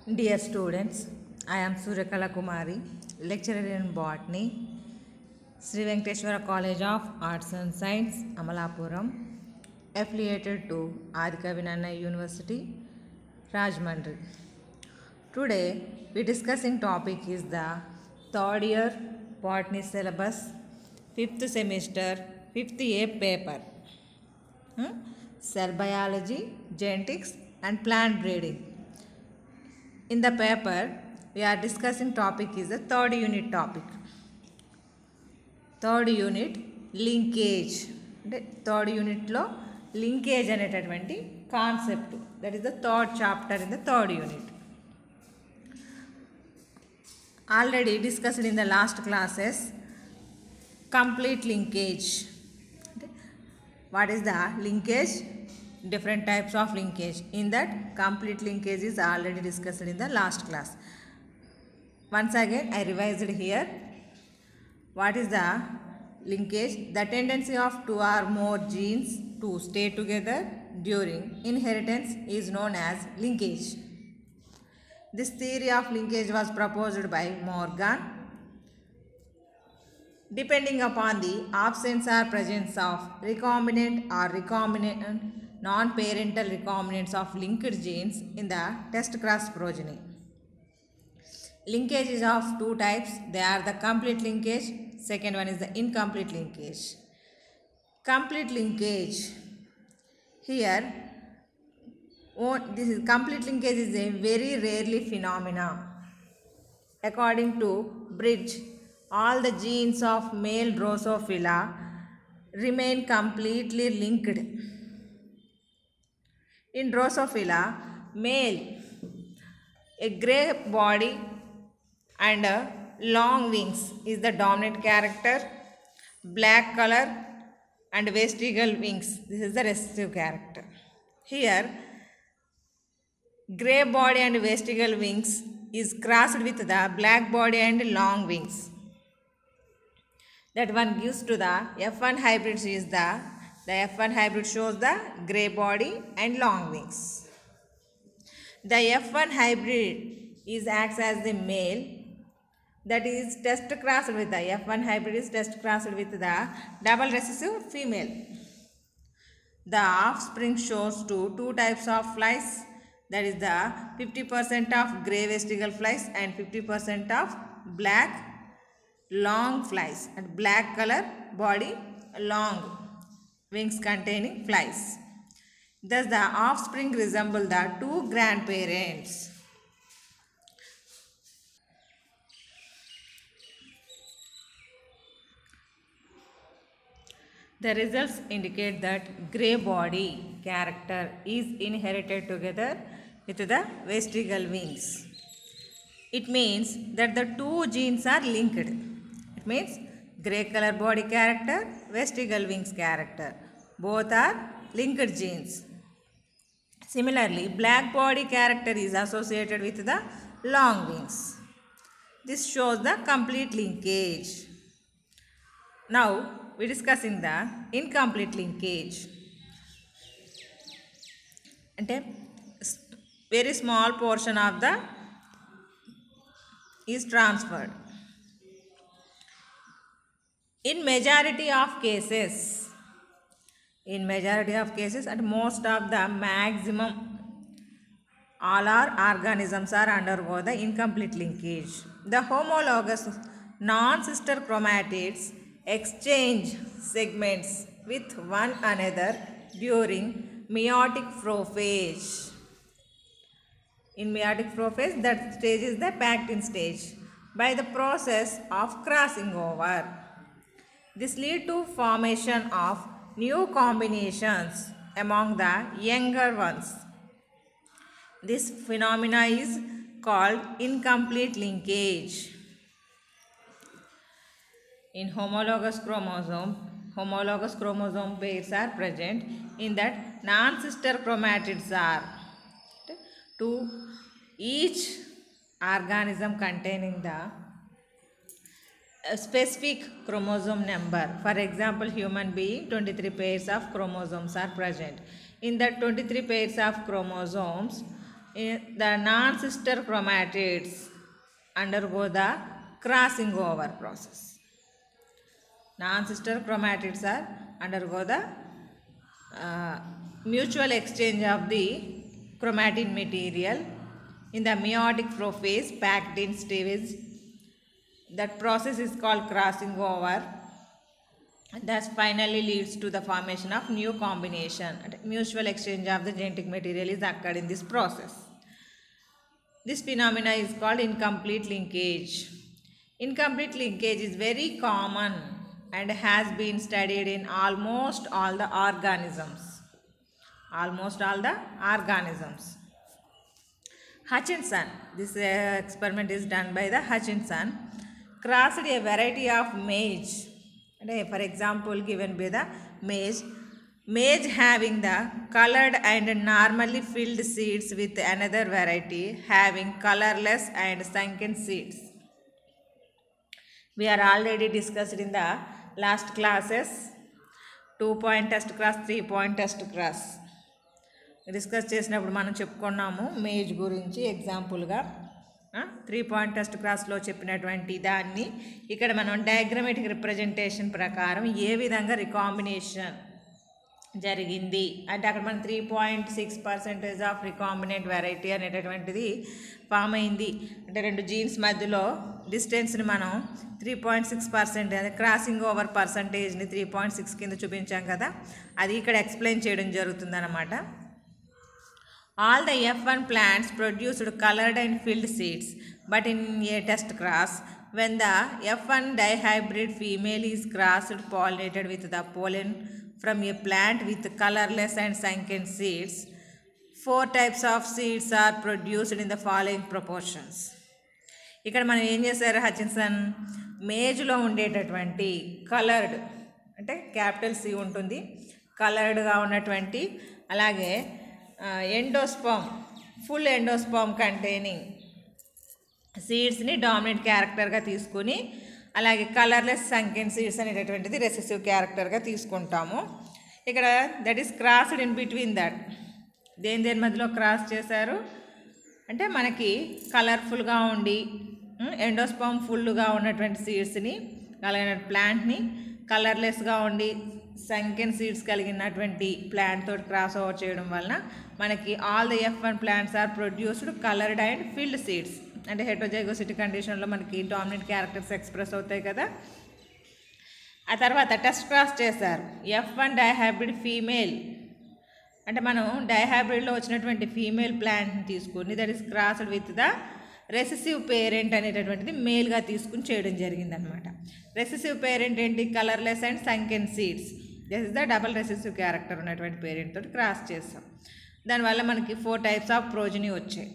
Dear students, I am Suryakala Kumari, lecturer in botany, Sri Venkateshwara College of Arts and Science, Amalapuram, affiliated to Adikavinana University, Rajahmundry. Today, we discussing topic is the third year botany syllabus, 5th semester, 5th A paper. Cell biology, genetics and plant breeding. In the paper, we are discussing topic is the third unit topic. Third unit, linkage. Third unit lo linkage అనేటటువంటి concept. That is the third chapter in the third unit. Already discussed in the last classes, complete linkage. What is the linkage? Different types of linkage. In that, complete linkage is already discussed in the last class. Once again, I revised here. What is the linkage? The tendency of two or more genes to stay together during inheritance is known as linkage. This theory of linkage was proposed by Morgan. Depending upon the absence or presence of recombinant or recombinant non-parental recombinants of linked genes in the test cross progeny. Linkage is of two types. They are the complete linkage. Second one is the incomplete linkage. Complete linkage. Here, this is complete linkage is a very rarely phenomena. According to Bridge, all the genes of male Drosophila remain completely linked. In Drosophila, male, a grey body and long wings is the dominant character. Black color and vestigial wings, this is the recessive character. Here, grey body and vestigial wings is crossed with the black body and long wings. That one gives to the F1 hybrid is the F1 hybrid shows the grey body and long wings. The F1 hybrid acts as the male, that is test crossed with the F1 hybrid is test crossed with the double recessive female. The offspring shows two types of flies, that is the 50% of grey vestigial flies and 50% of black long flies and black color body, long wings containing flies. Thus the offspring resemble the two grandparents. The results indicate that grey body character is inherited together with the vestigial wings. It means that the two genes are linked. It means grey color body character, vestigial wings character. Both are linked genes. Similarly, black body character is associated with the long wings. This shows the complete linkage. Now, we are discussing the incomplete linkage. Ante very small portion of the is transferred. In majority of cases, and most of the maximum, all our organisms are undergo the incomplete linkage. The homologous non-sister chromatids exchange segments with one another during meiotic prophase. In meiotic prophase, that stage is the pactin stage, by the process of crossing over. This leads to formation of new combinations among the younger ones. This phenomena is called incomplete linkage. In homologous chromosome pairs are present. In that, non-sister chromatids are to each organism containing the specific chromosome number. For example, human being, 23 pairs of chromosomes are present. In that 23 pairs of chromosomes, the non-sister chromatids undergo the crossing over process. Non-sister chromatids are undergo the mutual exchange of the chromatin material in the meiotic prophase packed in stage. That process is called crossing over. That finally leads to the formation of new combination. Mutual exchange of the genetic material is occurred in this process. This phenomena is called incomplete linkage. Incomplete linkage is very common and has been studied in almost all the organisms. Almost all the organisms. Hutchinson, this experiment is done by the Hutchinson, crossed a variety of maize. For example, given by the maize having the colored and normally filled seeds with another variety having colorless and sunken seeds. We are already discussed in the last classes 2-point test cross, 3-point test cross. Discuss చేసినప్పుడు మనం చెప్పుకున్నాము maze గురించి ఎగ్జాంపుల్గా 3-point test క్లాస్లో చెప్పినటువంటి దాన్ని ఇక్కడ మనం డయాగ్రమాటిక్ రిప్రజెంటేషన్ ప్రకారం ఏ విధంగా రికాంబినేషన్ జరిగింది అంటే అక్కడ మనం 3.6% ఆఫ్ రికాంబినెంట్ వెరైటీ అనేటటువంటిది ఫామ్ అయింది. అంటే రెండు జీన్స్ మధ్యలో డిస్టెన్స్ని మనం 3.6% అదే క్రాసింగ్ ఓవర్ పర్సంటేజ్ని 3.6 కింద చూపించాం కదా, అది ఇక్కడ ఎక్స్ప్లెయిన్ చేయడం జరుగుతుంది అన్నమాట. All the F1 plants produced colored and filled seeds, but in a test cross, when the F1 dihybrid female is crossed pollinated with the pollen from a plant with colorless and sunken seeds, 4 types of seeds are produced in the following proportions. ఇక్కడ మనం ఏం చేశారు, Hutchinson మేజ్లో ఉండేటటువంటి coloured అంటే capital C ఉంటుంది, కలర్డ్గా ఉన్నటువంటి, అలాగే ఎండోస్పర్మ్ ఫుల్ ఎండోస్పర్మ్ కంటైనింగ్ సీడ్స్ని డామినెంట్ క్యారెక్టర్గా తీసుకుని, అలాగే కలర్లెస్ సంకెన్ సీడ్స్ అనేటటువంటిది రెసెసివ్ క్యారెక్టర్గా తీసుకుంటాము. ఇక్కడ that is crossed in between that. దేని మధ్యలో క్రాస్ చేశారు అంటే మనకి కలర్ఫుల్గా ఉండి ఎండోస్పర్మ్ ఫుల్గా ఉన్నటువంటి సీడ్స్ని కలిగిన ప్లాంట్ని కలర్లెస్గా ఉండి సంకెన్ సీడ్స్ కలిగినటువంటి ప్లాంట్ తోటి క్రాస్ ఓవర్ చేయడం వలన మనకి all the F1 plants are produced coloured and filled seeds. అంటే హెటరోజైగోసిటీ కండిషన్లో మనకి డామినెంట్ క్యారెక్టర్స్ ఎక్స్ప్రెస్ అవుతాయి కదా. ఆ తర్వాత టెస్ట్ క్రాస్ చేశారు. F1 డైహైబ్రిడ్ ఫీమేల్ అంటే మనం డైహైబ్రిడ్లో వచ్చినటువంటి ఫీమేల్ ప్లాంట్ని తీసుకుని that is crossed with the recessive parent అనేటటువంటిది మేల్గా తీసుకుని చేయడం జరిగిందనమాట. రెసెసివ్ పేరెంట్ ఏంటి, colourless and సంకెన్ seeds. This is the double recessive character ఉన్నటువంటి పేరెంట్ తోటి క్రాస్ చేస్తాం. దానివల్ల మనకి 4 types ఆఫ్ ప్రోజనీ వచ్చాయి.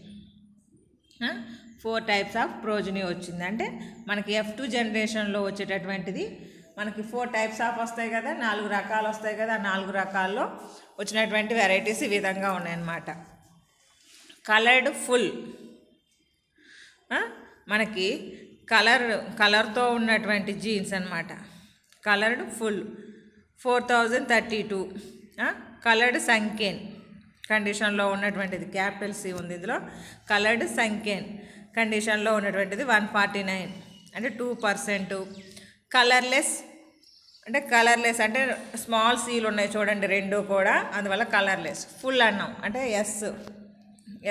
4 types ఆఫ్ ప్రోజనీ వచ్చింది. అంటే మనకి F2 జనరేషన్లో వచ్చేటటువంటిది మనకి 4 types ఆఫ్ వస్తాయి కదా, 4 రకాలు వస్తాయి కదా. ఆ 4 రకాల్లో వచ్చినటువంటి వెరైటీస్ ఈ విధంగా ఉన్నాయన్నమాట. కలర్డ్ ఫుల్ మనకి కలర్తో ఉన్నటువంటి జీన్స్ అన్నమాట. Coloured full 4032. కలర్డ్ సంకెన్ కండిషన్లో ఉన్నటువంటిది క్యాపిటల్ సి ఉంది ఇందులో. కలర్డ్ సంకెన్ కండిషన్లో ఉన్నటువంటిది 149 అంటే 2%. కలర్లెస్ అంటే స్మాల్ సీలు ఉన్నాయి చూడండి రెండు కూడా, అందువల్ల కలర్లెస్. ఫుల్ అన్నాం అంటే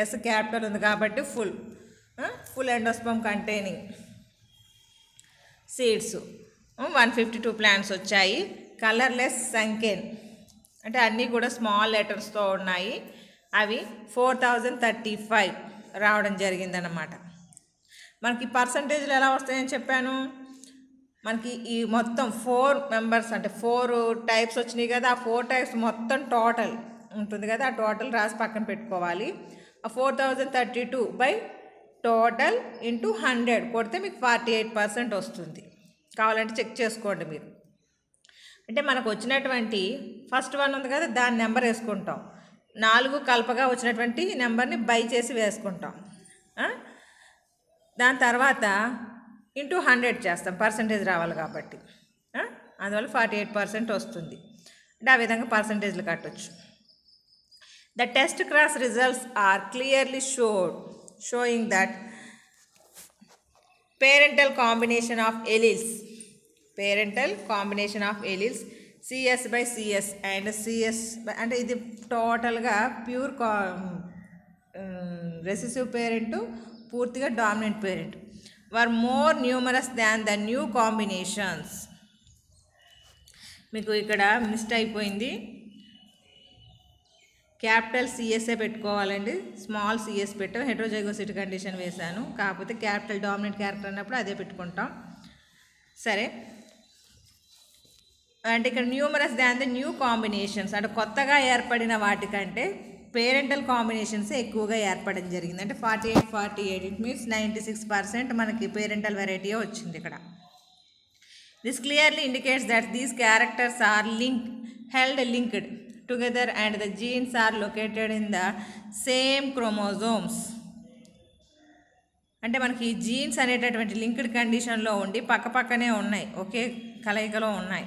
ఎస్ క్యాపిటల్ ఉంది కాబట్టి full endosperm containing seeds 152 plants వచ్చాయి. కలర్లెస్ సంకెన్ అంటే అన్నీ కూడా స్మాల్ లెటర్స్తో ఉన్నాయి, అవి 4035 రావడం జరిగిందన్నమాట. మనకి పర్సంటేజ్లు ఎలా వస్తాయని చెప్పాను, మనకి ఈ మొత్తం 4 మెంబర్స్ అంటే 4 types వచ్చినాయి కదా, ఆ 4 types మొత్తం టోటల్ ఉంటుంది కదా, ఆ టోటల్ రాసి పక్కన పెట్టుకోవాలి. ఆ 4032 బై టోటల్ ఇంటూ 100 కొడితే మీకు 48% వస్తుంది. కావాలంటే చెక్ చేసుకోండి మీరు. అంటే మనకు వచ్చినటువంటి ఫస్ట్ వన్ ఉంది కదా, దాని నెంబర్ వేసుకుంటాం. 4 కలపగా వచ్చినటువంటి నెంబర్ని బై చేసి వేసుకుంటాం. దాని తర్వాత ఇంటూ 100 చేస్తాం, పర్సంటేజ్ రావాలి కాబట్టి. అందువల్ల 48% వస్తుంది. అంటే ఆ విధంగా పర్సంటేజ్లు కట్టవచ్చు. The test cross results are clearly showing that parental combination of alleles CS by CS and CS by, అంటే ఇది టోటల్గా ప్యూర్ రెసెసివ్ పేరెంట్, పూర్తిగా dominant parent were more numerous than the new combinations. మీకు ఇక్కడ మిస్టేక్ అయిపోయింది, capital CSA పెట్టుకోవాలండి, small CS పెట్టాం, heterozygosity condition వేశాను, కాకపోతే క్యాపిటల్ డామినెంట్ క్యారెక్టర్ అన్నప్పుడు అదే పెట్టుకుంటాం. సరే, అంటే ఇక్కడ numerous than the new combinations, అంటే కొత్తగా ఏర్పడిన వాటికంటే పేరెంటల్ కాంబినేషన్స్ ఎక్కువగా ఏర్పడడం జరిగింది. అంటే 48 ఇట్ మీన్స్ 96% మనకి పేరెంటల్ వెరైటీ వచ్చింది ఇక్కడ. This clearly indicates that these characters are held linked together and the genes are located in the same chromosomes. అంటే మనకి ఈ జీన్స్ అనేటటువంటి లింక్డ్ కండిషన్లో ఉండి పక్కపక్కనే ఉన్నాయి, ఒకే కలయికలో ఉన్నాయి.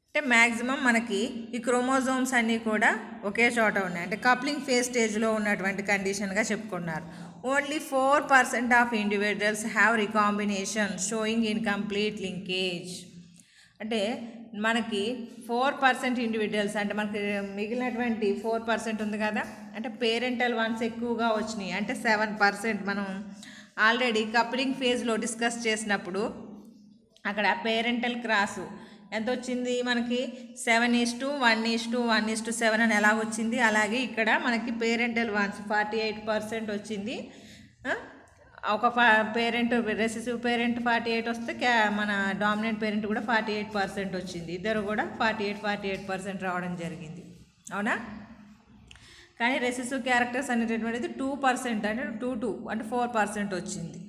అంటే మ్యాక్సిమం మనకి ఈ క్రోమోజోమ్స్ అన్నీ కూడా ఒకే చోట ఉన్నాయి. అంటే కప్లింగ్ ఫేజ్ స్టేజ్లో ఉన్నటువంటి కండిషన్గా చెప్పుకున్నారు. Only 4% of individuals have recombination sowing in complete linkage. అంటే మనకి 4% ఇండివిజువల్స్, అంటే మనకి మిగిలినటువంటి 4% ఉంది కదా, అంటే పేరెంటల్ వన్స్ ఎక్కువగా వచ్చినాయి. అంటే 7% మనం ఆల్రెడీ కప్లింగ్ ఫేజ్లో డిస్కస్ చేసినప్పుడు అక్కడ పేరెంటల్ క్రాసు ఎంత వచ్చింది మనకి 7:1:1:7 అని ఎలా వచ్చింది, అలాగే ఇక్కడ మనకి పేరెంటల్ వన్స్ 48% వచ్చింది. ఒక పేరెంట్ రెసెసివ్ పేరెంట్ 48 వస్తే మన డామినెంట్ పేరెంట్ కూడా 48% వచ్చింది. ఇద్దరు కూడా 48% రావడం జరిగింది, అవునా. కానీ రెసెసివ్ క్యారెక్టర్స్ అనేటటువంటిది 2%, అంటే 2 అంటే 4% వచ్చింది.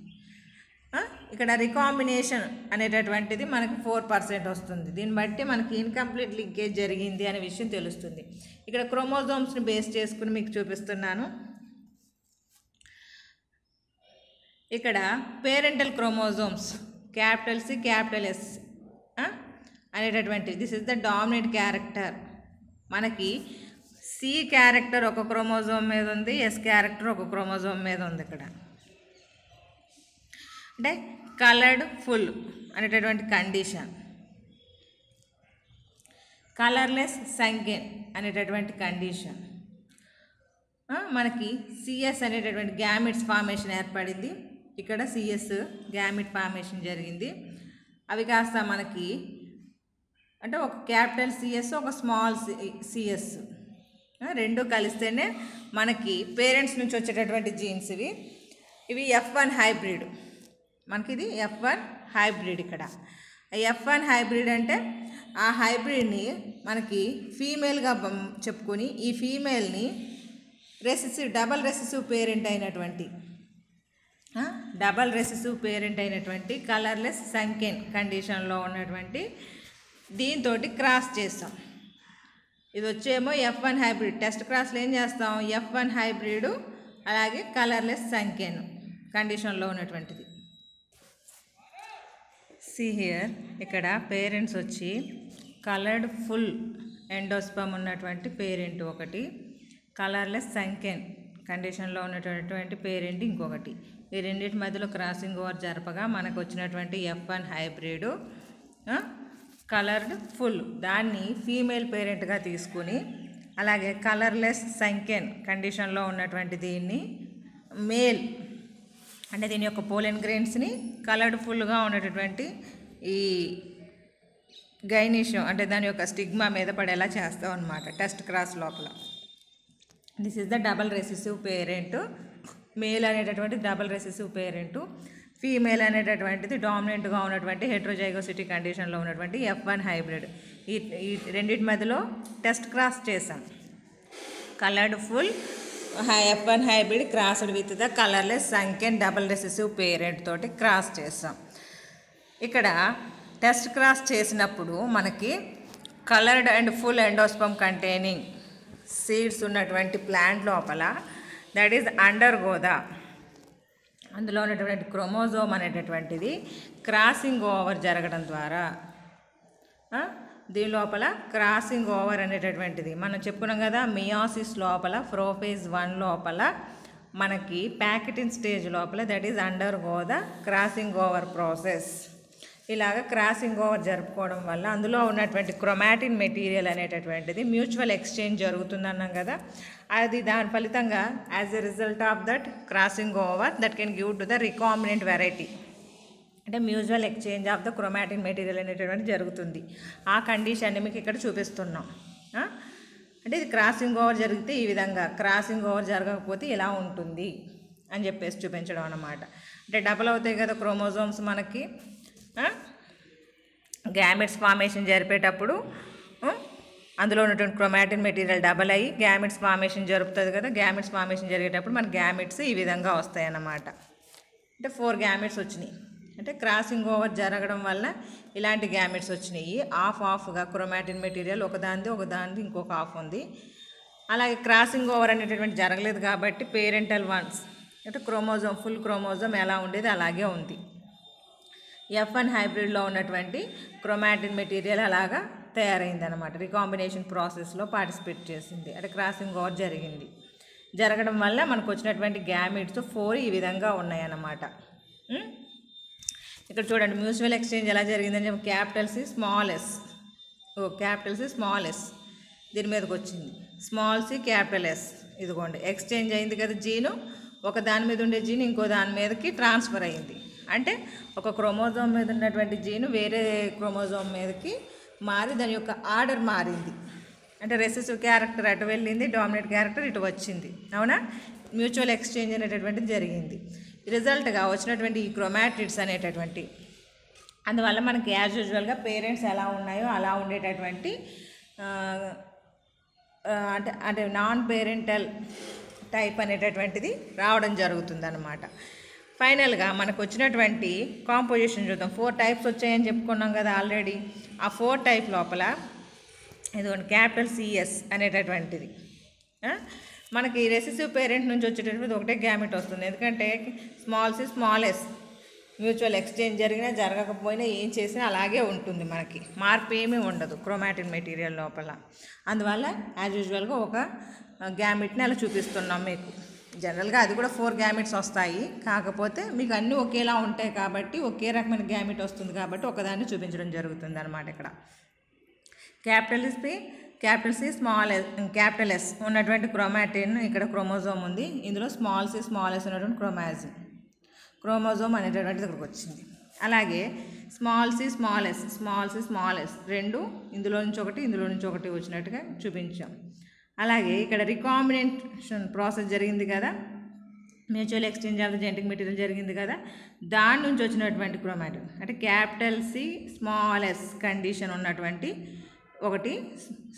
ఇక్కడ రికాంబినేషన్ అనేటటువంటిది మనకి 4% వస్తుంది. దీన్ని బట్టి మనకి ఇన్కంప్లీట్ లింకేజ్ జరిగింది అనే విషయం తెలుస్తుంది. ఇక్కడ క్రోమోజోమ్స్ని బేస్ చేసుకుని మీకు చూపిస్తున్నాను. ఇక్కడ parental chromosomes capital C capital S అనేటటువంటి this is the dominant character. మనకి సి క్యారెక్టర్ ఒక క్రోమోజోమ్ మీద ఉంది, ఎస్ క్యారెక్టర్ ఒక క్రోమోజోమ్ మీద ఉంది. ఇక్కడ అంటే కలర్డ్ ఫుల్ అనేటటువంటి కండిషన్, కలర్లెస్ సంకెన్ అనేటటువంటి కండిషన్. మనకి సిఎస్ అనేటటువంటి గ్యామిట్స్ ఫార్మేషన్ ఏర్పడింది. ఇక్కడ సిఎస్ గ్యామిట్ ఫార్మేషన్ జరిగింది. అవి కాస్త మనకి అంటే ఒక క్యాపిటల్ సిఎస్, ఒక స్మాల్ సిఎస్ రెండు కలిస్తేనే మనకి పేరెంట్స్ నుంచి వచ్చేటటువంటి జీన్స్ ఇవి F1 హైబ్రిడ్. మనకి ఇది F1 హైబ్రిడ్. ఇక్కడ F1 హైబ్రిడ్ అంటే ఆ హైబ్రిడ్ని మనకి ఫీమేల్గా చెప్పుకొని ఈ ఫీమేల్ని డబల్ రెసెసివ్ పేరెంట్ అయినటువంటి కలర్లెస్ సంకెన్ కండిషన్లో ఉన్నటువంటి దీంతో క్రాస్ చేస్తాం. ఇది వచ్చేమో F1 హైబ్రిడ్. టెస్ట్ క్రాస్లో ఏం చేస్తాం, F1 హైబ్రిడ్ అలాగే కలర్లెస్ సంకెన్ కండిషన్లో ఉన్నటువంటిది. See here, ఇక్కడ పేరెంట్స్ వచ్చి కలర్డ్ ఫుల్ ఎండోస్పమ్ ఉన్నటువంటి పేరెంట్ ఒకటి, కలర్లెస్ సంకెన్ కండిషన్లో ఉన్నటువంటి పేరెంట్ ఇంకొకటి. ఈ రెండింటి మధ్యలో క్రాసింగ్ ఓవర్ జరపగా మనకు వచ్చినటువంటి F1 హైబ్రిడ్ కలర్డ్ ఫుల్ దాన్ని ఫీమేల్ పేరెంట్గా తీసుకుని, అలాగే కలర్లెస్ సంకెన్ కండిషన్లో ఉన్నటువంటి దీన్ని మేల్, అంటే దీని యొక్క పోలెన్ గ్రెయిన్స్ని కలర్డ్ ఫుల్గా ఉన్నటువంటి ఈ గైనిషియం అంటే దాని యొక్క స్టిగ్మా మీద పడేలా చేస్తాం అన్నమాట టెస్ట్ క్రాస్ లోపల. This is the double recessive parent. Male అనేటటువంటి డబల్ రెసెసివ్ పేరెంట్, ఫీమేల్ అనేటటువంటిది డామినెంట్గా ఉన్నటువంటి హెట్రోజైగోసిటీ కండిషన్లో ఉన్నటువంటి F1 హైబ్రిడ్. ఈ రెండింటి మధ్యలో టెస్ట్ క్రాస్ చేసాం. Coloured full F1 hybrid crossed with the colourless సంకెన్ double recessive parent తోటి క్రాస్ చేసాం. ఇక్కడ టెస్ట్ క్రాస్ చేసినప్పుడు మనకి coloured and full endosperm containing seeds ఉన్నటువంటి ప్లాంట్ లోపల దట్ ఈజ్ అండర్గోదా అందులో ఉన్నటువంటి క్రోమోజోమ్ అనేటటువంటిది క్రాసింగ్ ఓవర్ జరగడం ద్వారా దీని లోపల క్రాసింగ్ ఓవర్ అనేటటువంటిది మనం చెప్పుకున్నాం కదా. మియోసిస్ లోపల ప్రోఫేజ్ 1 లోపల మనకి ప్యాకెటింగ్ స్టేజ్ లోపల that is undergo the crossing over process. ఇలాగ క్రాసింగ్ ఓవర్ జరుపుకోవడం వల్ల అందులో ఉన్నటువంటి క్రోమాటిన్ మెటీరియల్ అనేటటువంటిది మ్యూచువల్ ఎక్స్చేంజ్ జరుగుతుందన్నాం కదా. అది దాని ఫలితంగా as a result of that crossing over that can give to the recombinant variety. అంటే mutual exchange of the chromatin material అనేటువంటి జరుగుతుంది. ఆ కండిషన్ని మీకు ఇక్కడ చూపిస్తున్నాం. అంటే ఇది క్రాసింగ్ ఓవర్ జరిగితే ఈ విధంగా, క్రాసింగ్ ఓవర్ జరగకపోతే ఇలా ఉంటుంది అని చెప్పేసి చూపించడం అన్నమాట. అంటే డబల్ అవుతాయి కదా క్రోమోజోమ్స్ మనకి. గ్యామెట్స్ ఫార్మేషన్ జరిపేటప్పుడు అందులో ఉన్నటువంటి క్రోమాటిన్ మెటీరియల్ డబల్ అయ్యి గ్యామెట్స్ ఫార్మేషన్ జరుపుతుంది కదా. గ్యామెట్స్ ఫార్మేషన్ జరిగేటప్పుడు మన గ్యామెట్స్ ఈ విధంగా వస్తాయి అన్నమాట. అంటే 4 గ్యామెట్స్ వచ్చినాయి. అంటే క్రాసింగ్ ఓవర్ జరగడం వల్ల ఇలాంటి గ్యామెట్స్ వచ్చినాయి. హాఫ్గా క్రోమాటిన్ మెటీరియల్ ఒకదానిది ఇంకొక హాఫ్ ఉంది. అలాగే క్రాసింగ్ ఓవర్ అనేటటువంటి జరగలేదు కాబట్టి పేరెంటల్ వన్స్ అంటే క్రోమోజోమ్ ఫుల్ క్రోమోజోమ్ ఎలా ఉండేది అలాగే ఉంది. F1 హైబ్రిడ్లో ఉన్నటువంటి క్రోమాటిన్ మెటీరియల్ అలాగా తయారైందనమాట. రికాంబినేషన్ ప్రాసెస్లో పార్టిసిపేట్ చేసింది. అంటే క్రాసింగ్ ఓవర్ జరిగింది. జరగడం వల్ల మనకు వచ్చినటువంటి గ్యామెట్స్ 4 ఈ విధంగా ఉన్నాయన్నమాట. ఇక్కడ చూడండి మ్యూచువల్ ఎక్స్చేంజ్ ఎలా జరిగిందని చెప్పి క్యాపిటల్ సి స్మాల్ ఎస్ దీని మీదకి వచ్చింది. స్మాల్ సి క్యాపిటల్ ఎస్ ఇదిగోండి ఎక్స్చేంజ్ అయింది కదా. జీను ఒక దాని మీద ఉండే జీను ఇంకో దాని మీదకి ట్రాన్స్ఫర్ అయింది. అంటే ఒక క్రోమోజోమ్ మీద ఉన్నటువంటి జీను వేరే క్రోమోజోమ్ మీదకి మారి దాని యొక్క ఆర్డర్ మారింది. అంటే రెసెసివ్ క్యారెక్టర్ అటు వెళ్ళింది, డామినేట్ క్యారెక్టర్ ఇటు వచ్చింది. అవునా? మ్యూచువల్ ఎక్స్చేంజ్ అనేటటువంటిది జరిగింది. రిజల్ట్గా వచ్చినటువంటి ఈ క్రోమాటిడ్స్ అనేటటువంటి అందువల్ల మనకి యాజ్ యూజువల్గా పేరెంట్స్ ఎలా ఉన్నాయో అలా ఉండేటటువంటి అంటే నాన్ పేరెంటల్ టైప్ అనేటటువంటిది రావడం జరుగుతుందన్నమాట. ఫైనల్గా మనకు వచ్చినటువంటి కాంపోజిషన్ చూద్దాం. 4 టైప్స్ వచ్చాయని చెప్పుకున్నాం కదా ఆల్రెడీ. ఆ 4 టైప్ లోపల ఇదిగోండి క్యాపిటల్ సిఎస్ అనేటటువంటిది మనకి రెసెసివ్ పేరెంట్ నుంచి వచ్చేటటువంటి ఒకటే గ్యామెట్ వస్తుంది. ఎందుకంటే స్మాల్ ఎస్ మ్యూచువల్ ఎక్స్చేంజ్ జరిగినా జరగకపోయినా ఏం చేసినా అలాగే ఉంటుంది. మనకి మార్పు ఏమీ ఉండదు క్రోమాటిన్ మెటీరియల్ లోపల. అందువల్ల యాజ్ యూజువల్గా ఒక గ్యామెట్ని అలా చూపిస్తున్నాం మీకు. జనరల్గా అది కూడా 4 గ్యామెట్స్ వస్తాయి. కాకపోతే మీకు అన్నీ ఒకేలా ఉంటాయి కాబట్టి ఒకే రకమైన గ్యామెట్ వస్తుంది కాబట్టి ఒకదాన్ని చూపించడం జరుగుతుంది అనమాట. ఇక్కడ క్యాపిటల్ సి క్యాపిటల్ ఎస్ ఉన్నటువంటి క్రోమాటిన్ ఇక్కడ క్రోమోజోమ్ ఉంది. ఇందులో స్మాల్ సి స్మాల్ ఎస్ ఉన్నటువంటి క్రోమోజోమ్ అనేటటువంటిది ఇక్కడికి వచ్చింది. అలాగే స్మాల్ సి స్మాల్ ఎస్ రెండు ఇందులో నుంచి ఒకటి వచ్చినట్టుగా చూపించాం. అలాగే ఇక్కడ రికాంబినేషన్ ప్రాసెస్ జరిగింది కదా, mutual exchange of the genetic material జరిగింది కదా, దాని నుంచి వచ్చినటువంటి క్రోమాటిన్ అంటే capital C small S condition ఉన్నటువంటి ఒకటి,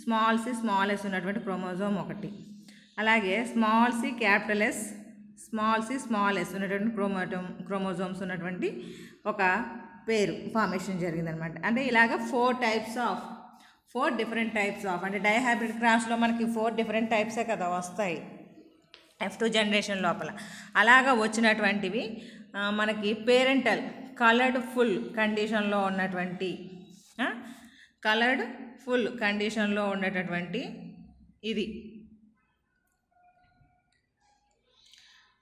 స్మాల్ సి స్మాల్ ఎస్ ఉన్నటువంటి క్రోమోజోమ్ ఒకటి, అలాగే small C capital S small S ఉన్నటువంటి క్రోమోజోమ్స్ ఉన్నటువంటి ఒక పేరు ఫార్మేషన్ జరిగిందనమాట. అంటే ఇలాగ 4 డిఫరెంట్ టైప్స్ ఆఫ్ అంటే డైహైబ్రిడ్ క్రాస్లో మనకి 4 డిఫరెంట్ టైప్సే కదా వస్తాయి F2 జనరేషన్ లోపల. అలాగా వచ్చినటువంటివి మనకి పేరెంటల్ కలర్డ్ ఫుల్ కండిషన్లో ఉండేటటువంటి ఇది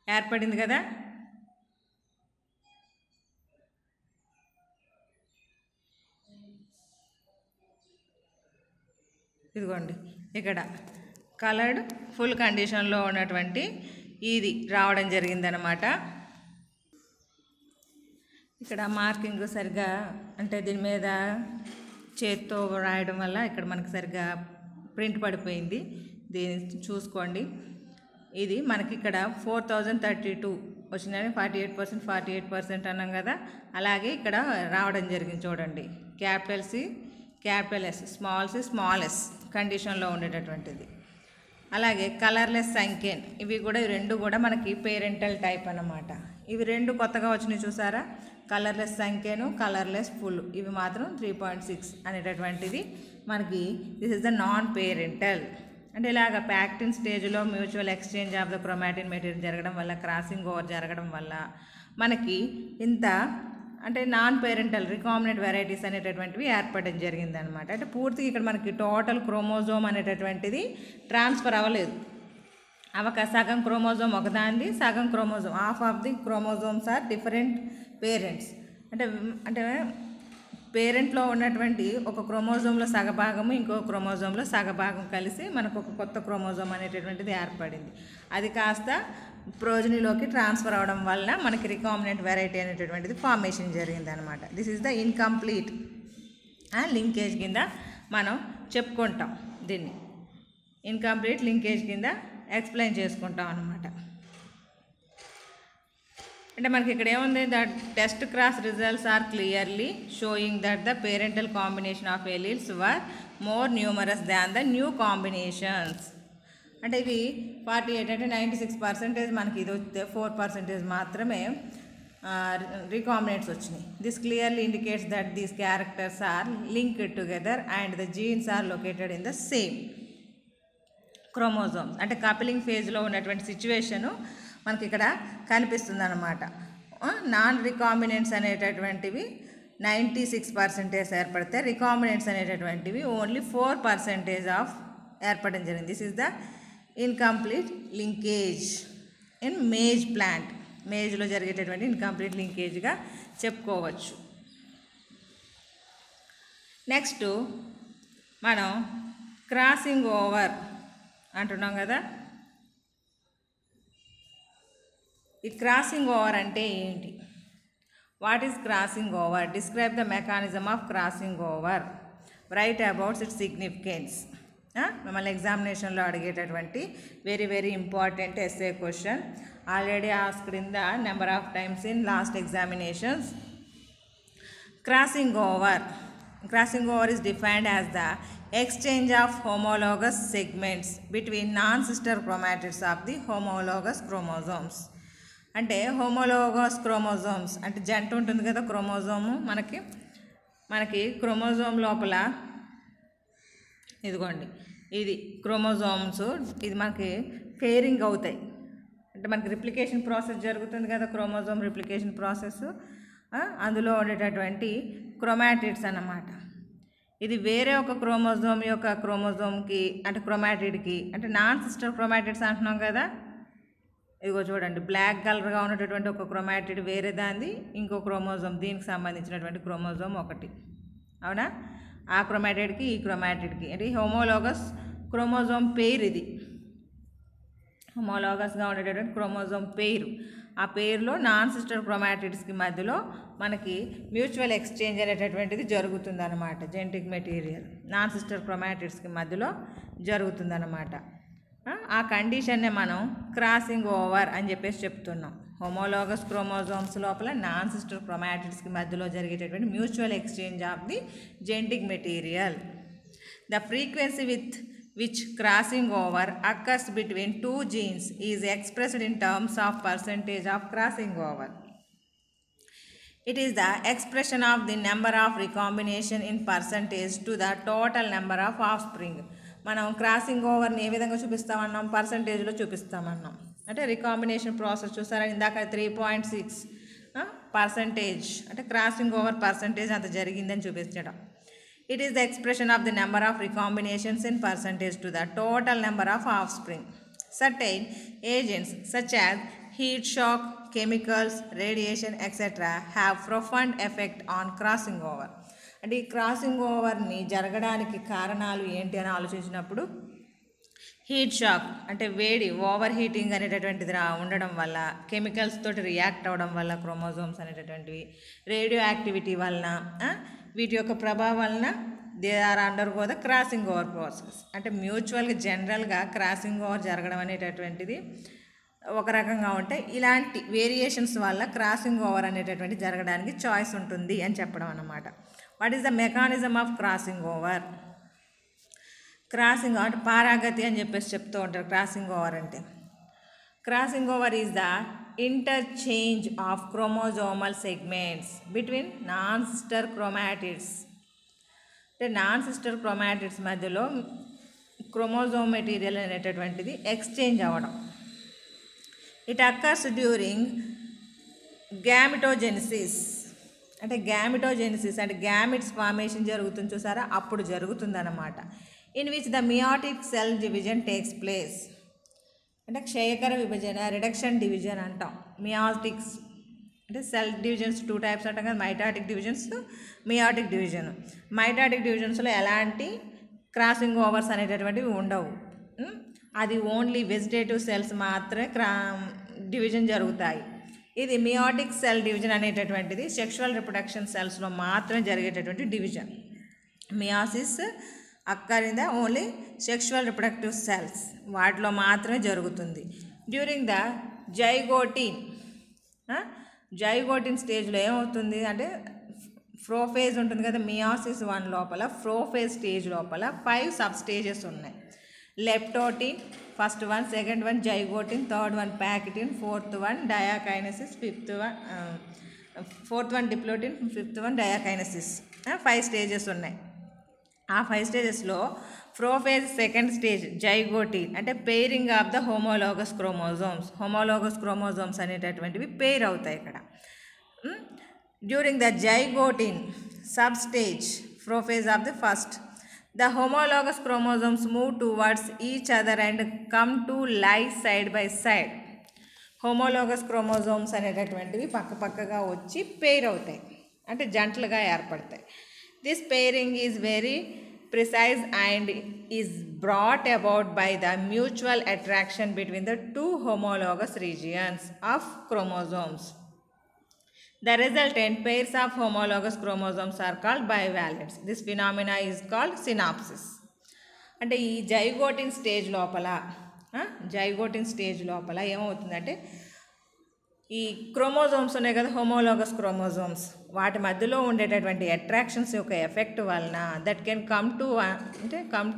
ఏర్పడింది కదా. ఇదిగోండి ఇక్కడ కలర్డ్ ఫుల్ కండిషన్లో ఉన్నటువంటి ఇది రావడం జరిగిందనమాట. ఇక్కడ మార్కింగ్ సరిగ్గా అంటే దీని మీద చేత్తో రాయడం వల్ల ఇక్కడ మనకి సరిగ్గా ప్రింట్ పడిపోయింది. దీన్ని చూసుకోండి. ఇది మనకి ఇక్కడ 4032 వచ్చిందని 48% అన్నాం కదా. అలాగే ఇక్కడ రావడం జరిగింది చూడండి. Capital C capital S small S కండిషన్లో ఉండేటటువంటిది. అలాగే కలర్లెస్ సంఖ్యన్ ఇవి కూడా రెండు కూడా మనకి పేరెంటల్ టైప్ అన్నమాట. ఇవి రెండు కొత్తగా వచ్చినాయి చూసారా, కలర్లెస్ సంఖ్యను కలర్లెస్ ఫుల్. ఇవి మాత్రం 3.6 అనేటటువంటిది మనకి this is the non parental. అంటే ఇలాగ ప్యాక్టిన్ స్టేజ్లో mutual exchange of the chromatin material జరగడం వల్ల క్రాసింగ్ ఓవర్ జరగడం వల్ల మనకి ఇంత అంటే నాన్ పేరెంటల్ రికాంబినెంట్ వెరైటీస్ అనేటటువంటివి ఏర్పడడం జరిగిందనమాట. అంటే పూర్తిగా ఇక్కడ మనకి టోటల్ క్రోమోజోమ్ అనేటటువంటిది ట్రాన్స్ఫర్ అవ్వలేదు. సగం క్రోమోజోమ్ ఒకదానిది, సగం chromosome half of the chromosomes are different parents. అంటే పేరెంట్లో ఉన్నటువంటి ఒక క్రోమోజోమ్లో సగభాగము ఇంకో క్రోమోజోమ్లో సగభాగం కలిసి మనకు ఒక కొత్త క్రోమోజోమ్ అనేటటువంటిది ఏర్పడింది. అది కాస్త ప్రోజనీలోకి ట్రాన్స్ఫర్ అవడం వలన మనకి రికాంబినెంట్ వెరైటీ అనేటటువంటిది ఫార్మేషన్ జరిగిందనమాట. This is the incomplete linkage కింద మనం చెప్పుకుంటాం. దీన్ని ఇన్కంప్లీట్ లింకేజ్ కింద ఎక్స్ప్లెయిన్ చేసుకుంటాం అనమాట. అంటే మనకి ఇక్కడ ఏముంది, that test cross results are clearly showing that the parental combination of alleles were more numerous than the new combinations. అంటే ఇది 48 అంటే 96% మనకి ఇది వస్తే 4% మాత్రమే రికాంబినెంట్స్ వచ్చినాయి. This clearly indicates that these characters are linked together and the genes are located in the same chromosomes. అంటే coupling ఫేజ్లో ఉన్నటువంటి సిచ్యువేషను మనకి ఇక్కడ కనిపిస్తుంది అన్నమాట. నాన్ రికాంబినెంట్స్ అనేటటువంటివి 96% ఏర్పడితే రికాంబినెంట్స్ అనేటటువంటివి ఓన్లీ 4% ఆఫ్ ఏర్పడడం జరిగింది. This is the incomplete linkage in maize plant. మేజ్లో జరిగేటటువంటి ఇన్కంప్లీట్ లింకేజ్గా చెప్పుకోవచ్చు. నెక్స్ట్ మనం క్రాసింగ్ ఓవర్ అంటున్నాం కదా. ఈ క్రాసింగ్ ఓవర్ అంటే ఏంటి? What is crossing over? Describe the mechanism of crossing over. Write abouts its significance. మిమ్మల్ని ఎగ్జామినేషన్లో అడిగేటటువంటి very very important SA question. Already asked in the number of times in last examinations. Crossing over. Crossing over is defined as the exchange of homologous segments between non-sister chromatids of the homologous chromosomes. అంటే homologous chromosomes అంటే జంట ఉంటుంది కదా chromosome. మనకి chromosome లోపల ఇదిగోండి ఇది chromosomes, ఇది మనకి పేరింగ్ అవుతాయి. అంటే మనకి రిప్లికేషన్ ప్రాసెస్ జరుగుతుంది కదా, క్రోమోజోమ్ రిప్లికేషన్ ప్రాసెస్. అందులో ఉండేటటువంటి క్రోమాటిడ్స్ అన్నమాట. ఇది వేరే ఒక క్రోమోజోమ్ యొక్క క్రోమోజోమ్కి అంటే క్రోమాటిడ్కి అంటే నాన్ సిస్టర్ క్రోమాటిడ్స్ అంటున్నాం కదా. ఇదిగో చూడండి, బ్లాక్ కలర్గా ఉన్నటువంటి ఒక క్రోమాటిడ్ వేరే దాన్ని, ఇంకో క్రోమోజోమ్ దీనికి సంబంధించినటువంటి క్రోమోజోమ్ ఒకటి, అవునా? ఆ క్రోమాటిడ్కి ఈ క్రోమాటిడ్కి అంటే హోమోలోగస్ క్రోమోజోమ్ పెయిర్. ఇది హోమోలోగస్గా ఉండేటటువంటి క్రోమోజోమ్ పెయిర్. ఆ పేరులో నాన్ సిస్టర్ క్రోమాటిడ్స్కి మధ్యలో మనకి మ్యూచువల్ ఎక్స్చేంజ్ అనేటటువంటిది జరుగుతుందన్నమాట. జెనెటిక్ మెటీరియల్ నాన్ సిస్టర్ క్రోమాటిడ్స్కి మధ్యలో జరుగుతుందన్నమాట. ఆ కండిషన్నే మనం క్రాసింగ్ ఓవర్ అని చెప్పేసి చెప్తున్నాం. హోమోలోగస్ క్రోమోజోమ్స్ లోపల నాన్ సిస్టర్ క్రోమాటిడ్స్కి మధ్యలో జరిగేటటువంటి mutual exchange of the genetic material. The frequency with which crossing over occurs between two genes is expressed in terms of percentage of crossing over. It is the expression of the number of recombination in percentage to the total number of offspring. మనం crossing ఓవర్ని ఏ విధంగా చూపిస్తామన్నాం? పర్సంటేజ్లో చూపిస్తామన్నాం. అంటే recombination process చూసారా ఇందాక 3.6% అంటే crossing over percentage అంత జరిగిందని చూపించడం. It is the expression of the number of recombinations in percentage to the total number of offspring. Certain agents such as heat shock, chemicals, radiation, etc. have profound effect on crossing over. అంటే ఈ crossing ఓవర్ని జరగడానికి కారణాలు ఏంటి అని ఆలోచించినప్పుడు heat shock అంటే వేడి, over heating అనేటటువంటిది ఉండడం వల్ల, కెమికల్స్ తోటి రియాక్ట్ అవ్వడం వల్ల క్రోమోజోమ్స్ అనేటటువంటివి, రేడియో యాక్టివిటీ వలన, వీటి యొక్క ప్రభావం వలన they are undergo the crossing over process. అంటే మ్యూచువల్గా జనరల్గా క్రాసింగ్ ఓవర్ జరగడం అనేటటువంటిది ఒక రకంగా ఉంటే ఇలాంటి వేరియేషన్స్ వల్ల క్రాసింగ్ ఓవర్ అనేటటువంటి జరగడానికి చాయిస్ ఉంటుంది అని చెప్పడం అన్నమాట. What is the mechanism of crossing over? Crossing అంటే పారాగతి అని చెప్పేసి చెప్తూ ఉంటారు. క్రాసింగ్ ఓవర్ అంటే crossing over is the interchange of chromosomal segments between non-sister chromatids. అంటే నాన్ సిస్టర్ క్రోమాటిడ్స్ మధ్యలో క్రోమోజోమ్ మెటీరియల్ అనేటటువంటిది ఎక్స్చేంజ్ అవ్వడం. ఇట్ అక్కర్స్ డ్యూరింగ్ గ్యామిటోజెనిసిస్ అంటే గ్యామిటోజెనిసిస్ అంటే గ్యామిట్స్ ఫార్మేషన్ జరుగుతుంది చూసారా, అప్పుడు జరుగుతుందన్నమాట. In which the meiotic cell division takes place. అంటే క్షయకర విభజన, రిడక్షన్ డివిజన్ అంటాం. మియాటిక్స్ అంటే సెల్ డివిజన్స్ 2 టైప్స్ అంటాం కదా, mitotic divisions, meiotic division. Mitotic డివిజన్స్లో ఎలాంటి క్రాసింగ్ ఓవర్స్ అనేటటువంటివి ఉండవు. అది ఓన్లీ వెజిటేటివ్ సెల్స్ మాత్రమే డివిజన్ జరుగుతాయి. ఇది మియాటిక్ సెల్ డివిజన్ అనేటటువంటిది సెక్షువల్ రిప్రొడక్షన్ సెల్స్లో మాత్రమే జరిగేటటువంటి division. Meiosis occur in the only sexual reproductive cells, వాటిలో మాత్రమే జరుగుతుంది. డ్యూరింగ్ ద జైగోటిన్ స్టేజ్లో ఏమవుతుంది అంటే ప్రోఫేజ్ ఉంటుంది కదా, మియాసిస్ 1 లోపల ప్రోఫేజ్ స్టేజ్ లోపల 5 సబ్ స్టేజెస్ ఉన్నాయి. Leptotene first one, second one zygotene, third one pachytene, fourth one diakinesis, fourth one diplotene, fifth one diakinesis. 5 stages ఉన్నాయి. ఆ 5 స్టేజెస్లో ప్రోఫేజ్ సెకండ్ స్టేజ్ జైగోటిన్ అంటే pairing of the homologous chromosomes. Homologous chromosomes అనేటటువంటివి pair అవుతాయి ఇక్కడ. During the zygotene sub stage prophase of the first, the homologous chromosomes move towards each other and come to lie side by side. homologous chromosomes అనేటటువంటివి పక్కపక్కగా వచ్చి pair అవుతాయి, అంటే జంటలుగా ఏర్పడతాయి. This pairing is very precise and is brought about by the mutual attraction between the 2 homologous regions of chromosomes. The resultant pairs of homologous chromosomes are called bivalents. This phenomena is called synapsis. అంటే ఈ జైగోటిన్ stage లోపల ఏమవుతుందంటే ఈ chromosomes ఉన్నాయి కదా, homologous chromosomes, వాటి మధ్యలో ఉండేటటువంటి అట్రాక్షన్స్ యొక్క ఎఫెక్ట్ వలన that can come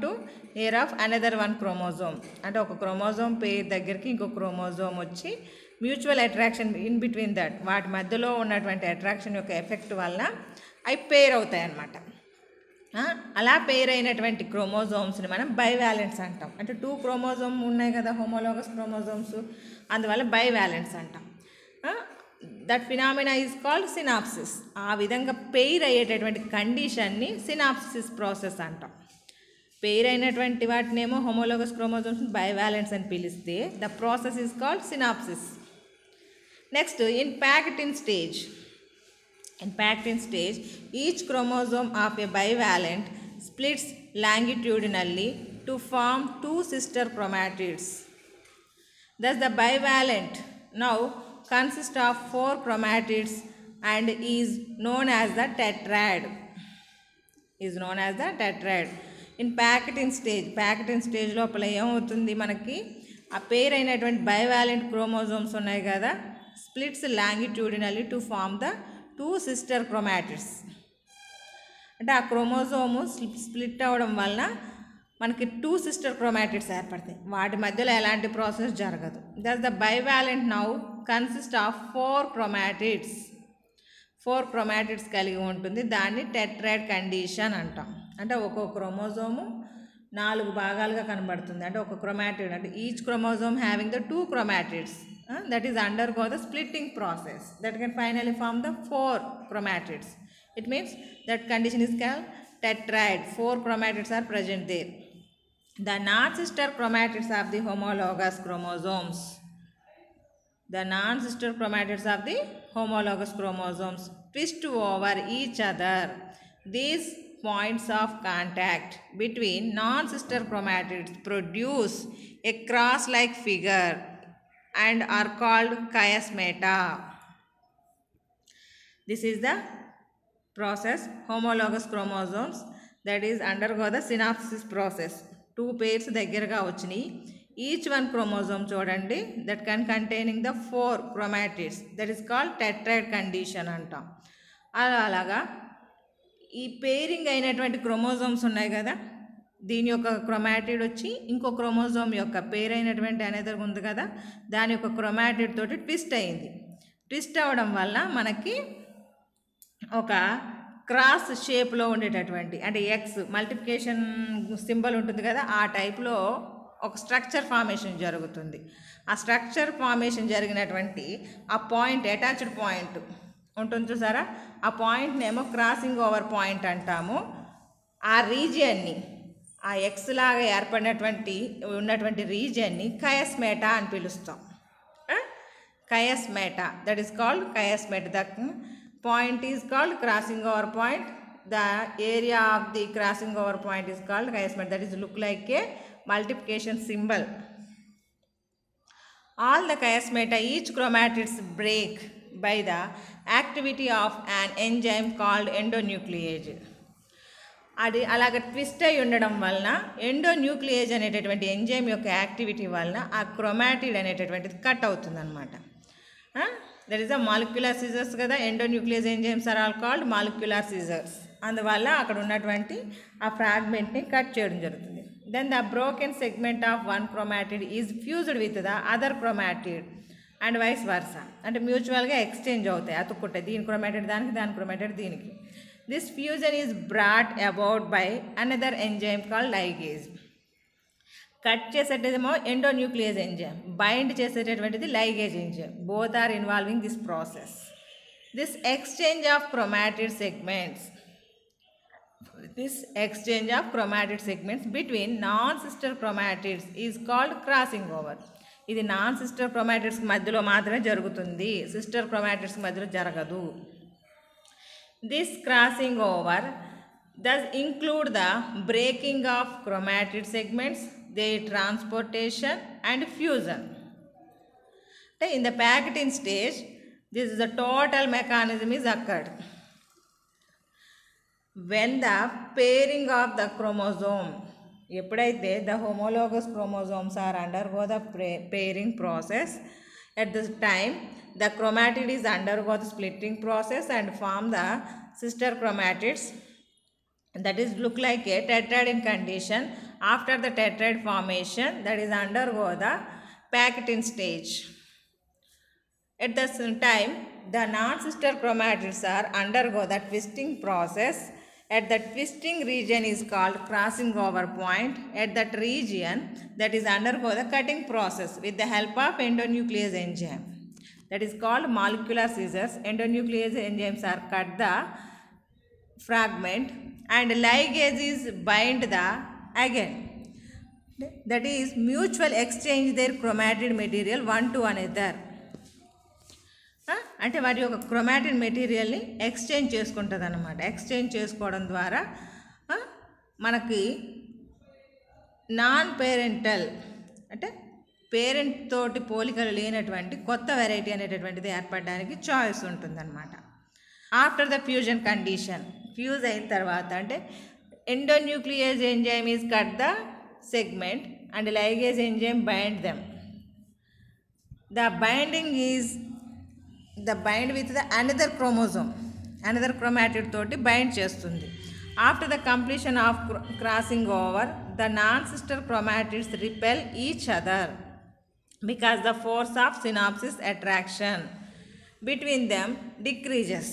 to near of another one chromosome. అంటే ఒక క్రోమోజోమ్ పేర్ దగ్గరికి ఇంకో క్రోమోజోమ్ వచ్చి mutual attraction in between that, వాటి మధ్యలో ఉన్నటువంటి అట్రాక్షన్ యొక్క ఎఫెక్ట్ వలన అవి పెయిర్ అవుతాయి అన్నమాట. అలా పెయిర్ అయినటువంటి క్రోమోజోమ్స్ని మనం బైవాలెంట్స్ అంటాం. అంటే 2 క్రోమోజోమ్ ఉన్నాయి కదా హోమోలోగస్ క్రోమోజోమ్స్, అందువల్ల బైవాలెంట్స్ అంటాం. That phenomena is called synapsis. ఆ విధంగా పెయిర్ అయ్యేటటువంటి కండిషన్ని సినాప్సిస్ ప్రాసెస్ అంటాం. పెయిర్ అయినటువంటి వాటినేమో హోమోలోగస్ క్రోమోజోమ్స్ బైవాలెంట్స్ అని పిలిస్తే the process is called synapsis. Next in pachytene stage each chromosome of a bivalent splits longitudinally to form 2 sister chromatids. Thus the bivalent now consists of 4 chromatids and is known as the tetrad. In pachytene stage లోపల ఏమవుతుంది, మనకి ఆ పేర్ అయినటువంటి bivalent chromosomes ఉన్నాయి కదా, splits longitudinally to form the 2 sister chromatids. అంటే ఆ chromosome split అవ్వడం వలన మనకి 2 సిస్టర్ క్రోమాటిడ్స్ ఏర్పడతాయి, వాటి మధ్యలో ఎలాంటి ప్రాసెస్ జరగదు. Thus the bivalent now consist of 4 chromatids కలిగి ఉంటుంది. దాన్ని టెట్రాయిడ్ కండిషన్ అంటాం. అంటే ఒక్కో క్రోమోజోము 4 భాగాలుగా కనబడుతుంది. అంటే ఒక క్రోమాటిడ్ అంటే each chromosome having the 2 chromatids that is undergo the splitting process that can finally form the 4 chromatids. It means that condition is called tetrad. 4 chromatids are present there. The non-sister chromatids of the homologous chromosomes twist over each other. These points of contact between non-sister chromatids produce a cross-like figure and are called chiasmata. This is the process homologous chromosomes that is undergo the synapsis process. 2 pairs దగ్గరగా వచ్చినాయి. Each one chromosome చూడండి that can containing the 4 chromatids that is called tetrad condition అంటాం. అలాగా ఈ pairing అయినటువంటి chromosomes ఉన్నాయి కదా, దీని యొక్క క్రోమాటిడ్ వచ్చి ఇంకో క్రోమోజోమ్ యొక్క పేర్ అయినటువంటి అనేది ఉంది కదా, దాని యొక్క క్రోమాటిడ్ తోటి ట్విస్ట్ అయింది. ట్విస్ట్ అవ్వడం వల్ల మనకి ఒక క్రాస్ షేప్లో ఉండేటటువంటి అంటే ఎక్స్ మల్టిప్లికేషన్ సింబల్ ఉంటుంది కదా, ఆ టైప్లో ఒక స్ట్రక్చర్ ఫార్మేషన్ జరుగుతుంది. ఆ స్ట్రక్చర్ ఫార్మేషన్ జరిగినటువంటి ఆ పాయింట్ అటాచ్డ్ పాయింట్ ఉంటుంది చూసారా, ఆ పాయింట్ని ఏమో క్రాసింగ్ ఓవర్ పాయింట్ అంటాము. ఆ రీజియన్ని, ఆ ఎక్స్ లాగా ఉన్నటువంటి రీజియన్ని కయస్మేటా అని పిలుస్తాం. Chiasmata, that is called chiasmata. The point is called crossing over point. The area of the crossing over point is called chiasmata. That is look like a multiplication symbol. All the chiasmata, each chromatids break by the activity of an enzyme called endonuclease. అది అలాగ twist అయి ఉండడం వలన ఎండోన్యూక్లియేజ్ అనేటటువంటి enzyme యొక్క activity వలన ఆ chromatid అనేటటువంటిది కట్ అవుతుందన్నమాట. That is the molecular scissors కదా. Endonuclease enzymes are all called molecular scissors. అందువల్ల అక్కడ ఉన్నటువంటి ఆ ఫ్రాగ్మెంట్ని కట్ చేయడం జరుగుతుంది. Then the broken segment of one chromatid is fused with the other chromatid and vice versa. అంటే మ్యూచువల్గా ఎక్స్చేంజ్ అవుతాయి, అతుక్కుంటాయి. దీని క్రోమాటిడ్ దానికి, దాని క్రోమాటిడ్ దీనికి. This fusion is brought about by another enzyme called ligase. Cut చేసేటేమో ఎండోన్యూక్లియేజ్ ఎంజైమ్, బైండ్ చేసేటటువంటిది ligase enzyme. Both are involving this process. This exchange of chromatid segments between non-sister chromatids is called crossing over. ఇది non sister chromatids మధ్యలో మాత్రమే జరుగుతుంది, sister chromatids మధ్యలో జరగదు. This crossing over does include the breaking of chromatid segments, their transportation and fusion. In the packaging stage, this is the total mechanism is occurred. When the pairing of the chromosome, ఎప్పుడైతే the homologous chromosomes are undergo the pairing process, at this time the chromatid is undergo the splitting process and form the sister chromatids, that is look like a tetrad in condition. After the tetrad formation, that is undergo the packaging stage. At the same time, the non-sister chromatids are undergo the twisting process. At the twisting region is called crossing over point. At that region, that is undergo the cutting process with the help of endonuclease enzyme. That is called molecular scissors. Endonuclease enzymes are cut the fragment and ligase is bind the again. That is mutual exchange their chromatid material one to another. అంటే వాటి యొక్క chromatin మెటీరియల్ని exchange చేసుకుంటుంది అన్నమాట. Exchange చేసుకోవడం ద్వారా మనకి non parental, అంటే పేరెంట్ తోటి పోలికలు లేనటువంటి కొత్త వెరైటీ అనేటటువంటిది ఏర్పడడానికి చాయిస్ ఉంటుందన్నమాట. After the fusion condition, fuse అయిన తర్వాత అంటే endonuclease enzyme is cut the segment and ligase enzyme bind them. The binding is the bind with the another chromosome, another chromatid తోటి బైండ్ చేస్తుంది. After the completion of crossing over, the non sister chromatids repel each other because the force of synapsis attraction between them decreases.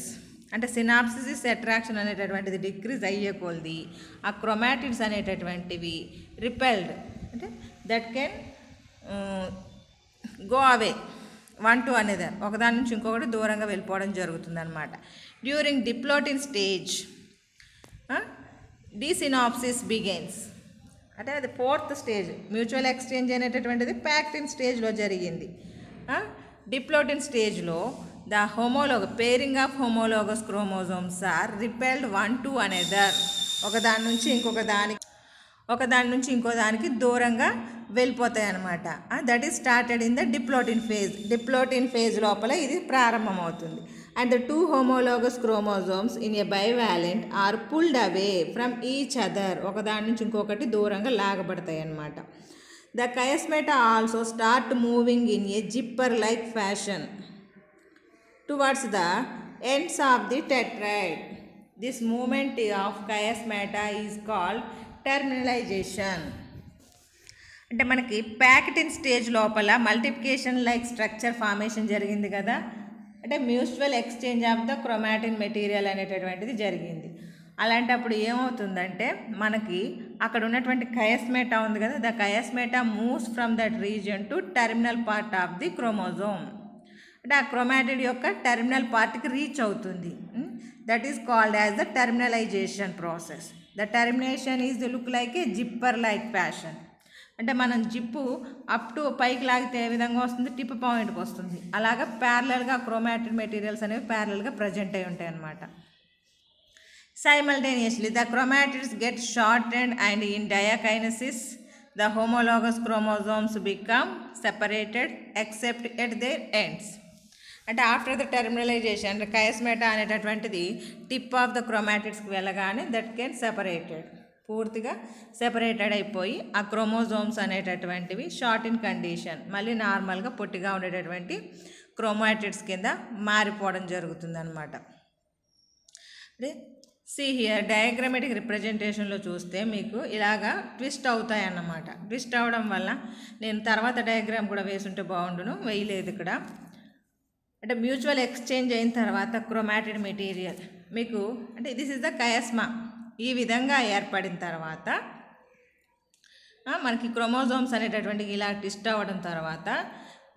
అంటే synapsis attraction అనేటటువంటిది decrease అయ్యే కొలది ఆ chromatids అనేటటువంటివి రిపెల్డ్, అంటే that can go away one to another, ఒకదాని నుంచి ఇంకొకటి దూరంగా వెళ్ళిపోవడం జరుగుతుంది అనమాట. During diplotene stage desynapsis begins. అంటే అది ఫోర్త్ స్టేజ్. మ్యూచువల్ ఎక్స్చేంజ్ అనేటటువంటిది ప్యాక్టిన్ స్టేజ్లో జరిగింది. డిప్లోటిన్ స్టేజ్లో the pairing of homologous chromosomes are repelled one to another, ఒకదాని నుంచి ఇంకో దానికి దూరంగా వెళ్ళిపోతాయి అన్నమాట. That is started in the diplotene phase. Diplotene phase లోపల ఇది ప్రారంభమవుతుంది. And the two homologous chromosomes in a bivalent are pulled away from each other, ఒకదాని నుంచి ఇంకొకటి దూరంగా లాగబడతాయి అన్నమాట. The chiasmata also start moving in a zipper like fashion towards the ends of the tetrad. This moment of chiasmata is called terminalisation. అంటే మనకి pachytene stage లోపల multiplication like structure formation జరిగింది కదా, అంటే mutual exchange of the chromatin material అనేటటువంటిది జరిగింది. అలాంటప్పుడు ఏమవుతుందంటే మనకి అక్కడ ఉన్నటువంటి కయస్మేటా ఉంది కదా, the chiasmata moves from that region to terminal part of the chromosome. అంటే ఆ క్రోమాటిడ్ యొక్క టెర్మినల్ పార్ట్కి రీచ్ అవుతుంది. That is called as the terminalisation process. The termination is look like a zipper like fashion. అంటే మనం zip up to పైకి లాగితే ఏ విధంగా వస్తుంది, టిప్ పాయింట్కి వస్తుంది. అలాగా ప్యారలల్గా క్రోమాటిడ్ మెటీరియల్స్ అనేవి ప్యారలల్గా ప్రజెంట్ అయి ఉంటాయి అన్నమాట. Simultaneously, the chromatids get shortened and in diakinesis, the homologous chromosomes become separated except at their ends. అంటే ఆఫ్టర్ ద టెర్మినలైజేషన్ అంటే కైస్మేటా అనేటటువంటిది టిప్ ఆఫ్ ద క్రోమాటిడ్స్కి వెళ్ళగానే దట్ కెన్ సెపరేటెడ్, పూర్తిగా సెపరేటెడ్ అయిపోయి ఆ క్రోమోజోమ్స్ అనేటటువంటివి షార్ట్ ఇన్ కండిషన్ మళ్ళీ నార్మల్గా పొట్టిగా ఉండేటటువంటి క్రోమాటిడ్స్ కింద మారిపోవడం జరుగుతుంది అనమాట. అంటే హియర్ డయాగ్రామెటిక్ రిప్రజెంటేషన్లో చూస్తే మీకు ఇలాగా ట్విస్ట్ అవుతాయి అన్నమాట. ట్విస్ట్ అవడం వల్ల నేను తర్వాత డయాగ్రామ్ కూడా వేసుంటే బాగుండును, వేయలేదు ఇక్కడ. అంటే మ్యూచువల్ ఎక్స్చేంజ్ అయిన తర్వాత క్రోమాటిడ్ మెటీరియల్ మీకు అంటే దిస్ ఇస్ ద కయస్మా ఈ విధంగా ఏర్పడిన తర్వాత మనకి క్రోమోజోమ్స్ అనేటటువంటి ఇలా ట్విస్ట్ అవ్వడం తర్వాత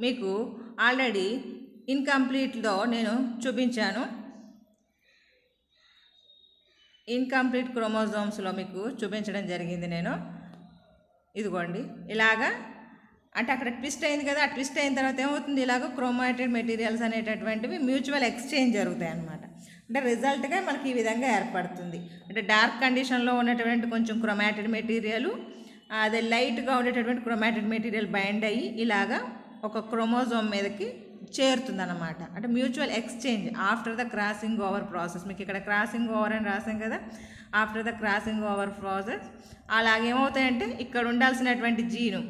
మీకు ఆల్రెడీ ఇన్కంప్లీట్లో నేను చూపించాను. ఇన్కంప్లీట్ క్రోమోజోమ్స్లో మీకు చూపించడం జరిగింది నేను. ఇదిగోండి ఇలాగా అంటే అక్కడ ట్విస్ట్ అయింది కదా, ఆ ట్విస్ట్ అయిన తర్వాత ఏమవుతుంది, ఇలాగ క్రోమాటిడ్ మెటీరియల్స్ అనేటటువంటివి మ్యూచువల్ ఎక్స్చేంజ్ జరుగుతాయి అన్నమాట. అంటే రిజల్ట్గా మనకి ఈ విధంగా ఏర్పడుతుంది. అంటే డార్క్ కండిషన్లో ఉన్నటువంటి కొంచెం క్రోమాటిడ్ మెటీరియల్ అదే లైట్గా ఉండేటటువంటి క్రోమాటిడ్ మెటీరియల్ బైండ్ అయ్యి ఇలాగా ఒక క్రోమోజోమ్ మీదకి చేరుతుందన్నమాట. అంటే mutual exchange after the crossing over process. మీకు ఇక్కడ క్రాసింగ్ ఓవర్ అని రాసాం కదా, after the crossing over process. అలాగేమవుతాయంటే ఇక్కడ ఉండాల్సినటువంటి జీను,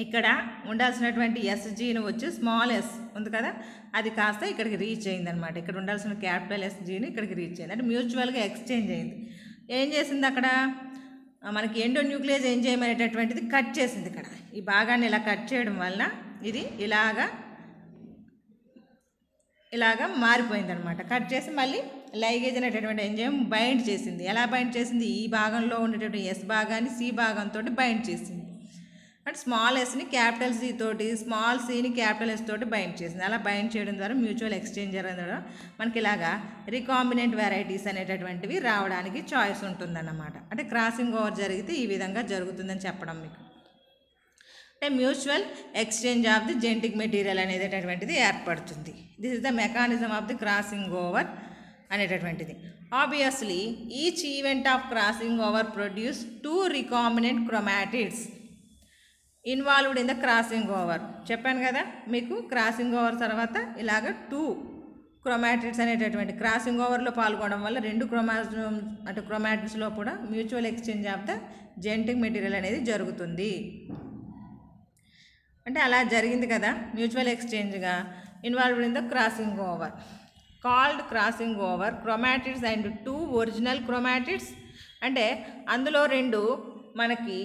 ఇక్కడ ఉండాల్సినటువంటి ఎస్ జీను వచ్చి స్మాల్ ఎస్ ఉంది కదా, అది కాస్త ఇక్కడికి రీచ్ అయిందనమాట. ఇక్కడ ఉండాల్సిన క్యాపిటల్ ఎస్ జీను ఇక్కడికి రీచ్ అయింది. అంటే మ్యూచువల్గా ఎక్స్చేంజ్ అయింది. ఏం చేసింది అక్కడ మనకి ఎండో న్యూక్లియస్ ఎంజైమ్ అనేటటువంటిది కట్ చేసింది. ఇక్కడ ఈ భాగాన్ని ఇలా కట్ చేయడం వల్ల ఇది ఇలాగా మారిపోయిందనమాట. కట్ చేసి మళ్ళీ లైగేజ్ అనేటటువంటి ఎంజైమ్ బైండ్ చేసింది. ఎలా బైండ్ చేసింది, ఈ భాగంలో ఉండేటువంటి ఎస్ భాగాన్ని సి భాగంతో బైండ్ చేసింది. అంటే స్మాల్ ఎస్ని క్యాపిటల్ సి తోటి, స్మాల్ సిని క్యాపిటల్ ఎస్ తోటి బైండ్ చేసింది. అలా బైండ్ చేయడం ద్వారా మ్యూచువల్ ఎక్స్చేంజ్ జరగడం మనకి ఇలాగా రికాంబినెంట్ వెరైటీస్ అనేటటువంటివి రావడానికి చాయిస్ ఉంటుందన్నమాట. అంటే క్రాసింగ్ ఓవర్ జరిగితే ఈ విధంగా జరుగుతుందని చెప్పడం మీకు. అంటే mutual exchange of the genetic material అనేటటువంటిది ఏర్పడుతుంది. This is the mechanism of the crossing over అనేటటువంటిది. Obviously each event of crossing over produce 2 recombinant chromatids involved in the crossing over. చెప్పాను కదా మీకు, క్రాసింగ్ ఓవర్ తర్వాత ఇలాగ 2 క్రోమాటిడ్స్ అనేటటువంటి crossing ఓవర్లో పాల్గొనడం వల్ల 2 క్రోమాజోమ్ అంటే క్రోమాటిడ్స్లో కూడా mutual exchange of the genetic material అనేది జరుగుతుంది. అంటే అలా జరిగింది కదా మ్యూచువల్ ఎక్స్చేంజ్గా involved in the crossing over called crossing over chromatids and 2 original chromatids. అంటే అందులో 2 మనకి